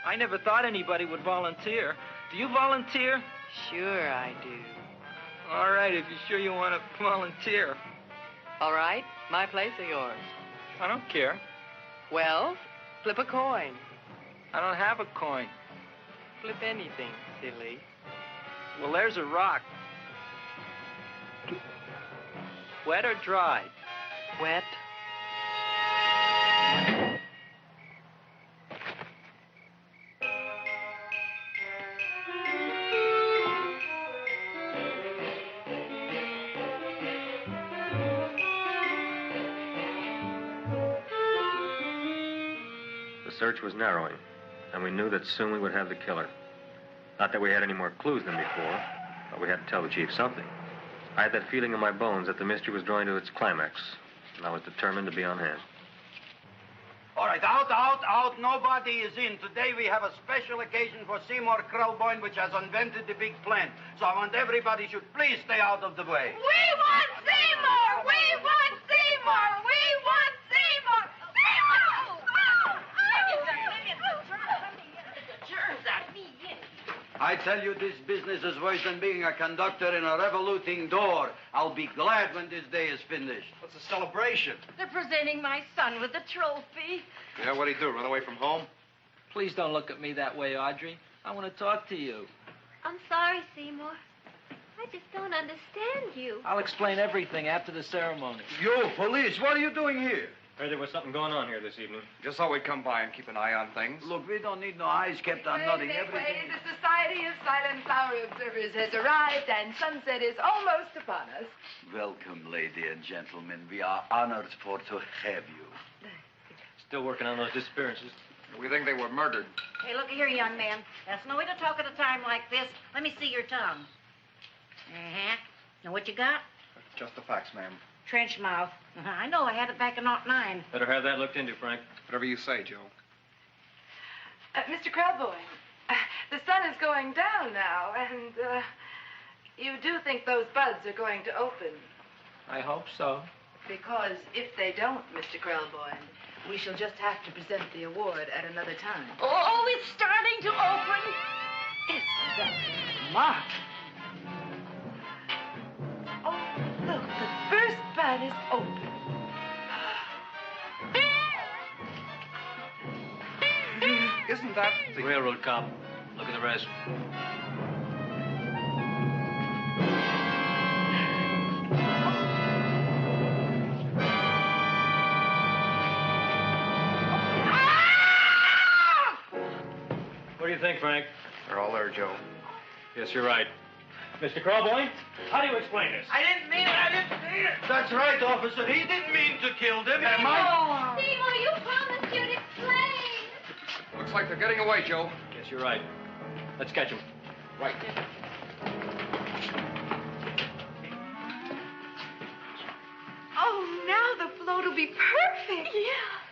I never thought anybody would volunteer. Do you volunteer? Sure I do. All right, if you're sure you want to volunteer. All right, my place or yours? I don't care. Well, flip a coin. I don't have a coin. Flip anything, silly. Well, there's a rock. Wet or dry? Wet. The search was narrowing, and we knew that soon we would have the killer. Not that we had any more clues than before, but we had to tell the chief something. I had that feeling in my bones that the mystery was drawing to its climax, and I was determined to be on hand. All right, out. Nobody is in. Today we have a special occasion for Seymour Krelboyne, which has invented the big plan. So I want everybody should please stay out of the way. We want Seymour! We want Seymour! We want Seymour! I tell you, this business is worse than being a conductor in a revoluting door. I'll be glad when this day is finished. What's the celebration? They're presenting my son with a trophy. Yeah, what'd he do, run away from home? Please don't look at me that way, Audrey. I want to talk to you. I'm sorry, Seymour. I just don't understand you. I'll explain everything after the ceremony. You, police, what are you doing here? Heard there was something going on here this evening. Just thought we'd come by and keep an eye on things. Look, we don't need no eyes kept on nothing. Everything. The Society of Silent Flower Observers has arrived, and sunset is almost upon us. Welcome, lady and gentlemen. We are honored for to have you. Still working on those disappearances. We think they were murdered. Hey, look here, young man. That's no way to talk at a time like this. Let me see your tongue. Uh-huh. Now, what you got? Just the facts, ma'am. Trench mouth. I know. I had it back in '09. Better have that looked into, Frank. Whatever you say, Joe. Mr. Krelboyne, the sun is going down now, and you do think those buds are going to open? I hope so. Because if they don't, Mr. Krelboyne, we shall just have to present the award at another time. Oh, it's starting to open. Isn't that smart? Oh, look, the first bud is open. Isn't that the Railroad cop. Look at the rest. What do you think, Frank? They're all there, Joe. Yes, you're right. Mr. Krelboyne, how do you explain this? I didn't mean it. That's right, officer. He didn't mean to kill them. Am I? Seymour, you promised you'd explain. Looks like they're getting away, Joe. Yes, you're right. Let's catch him. Right. Oh, now the float will be perfect. Yeah.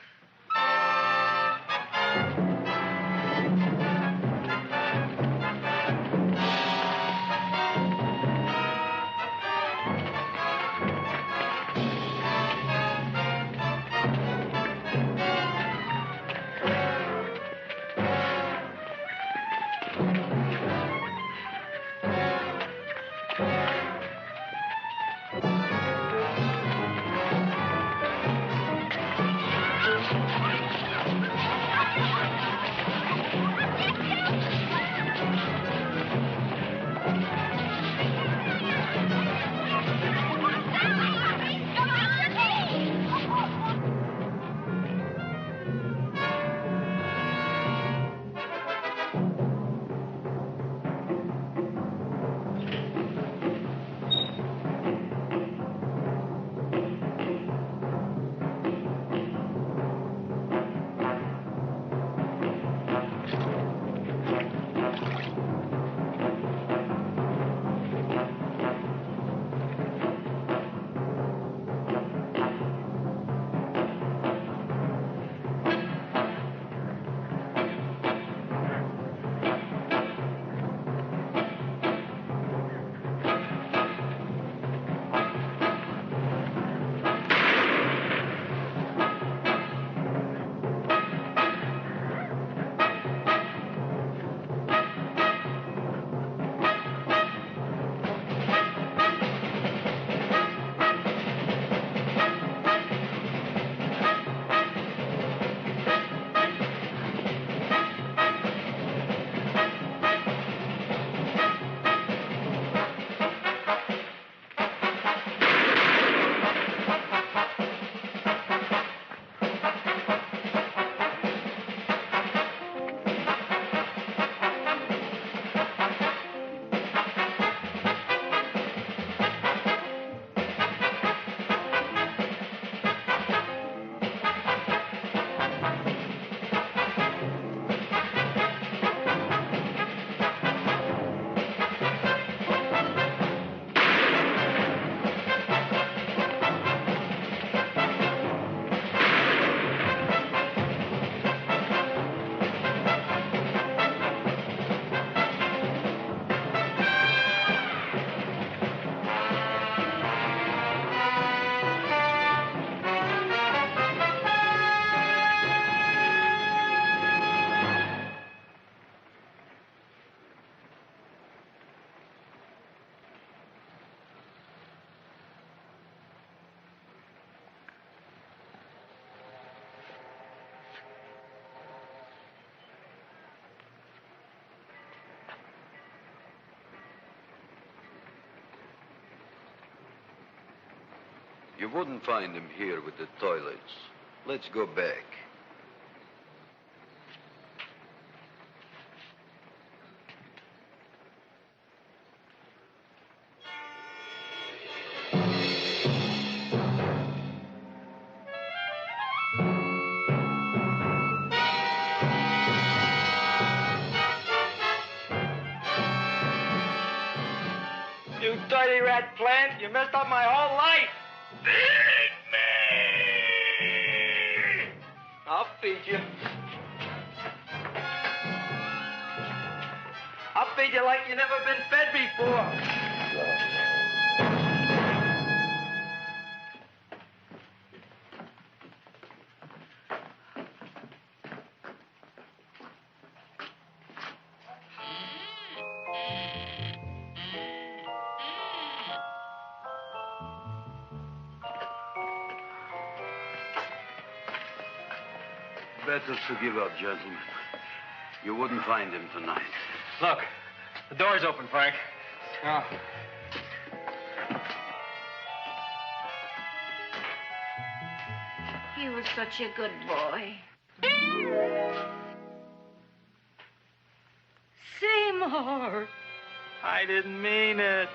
You wouldn't find him here with the toilets. Let's go back. You dirty rat plant, you messed up my whole life. Feed me! I'll feed you. I'll feed you like you never been fed before. Better to give up, gentlemen. You wouldn't find him tonight. Look, the door's open, Frank. Oh. He was such a good boy. Seymour! I didn't mean it.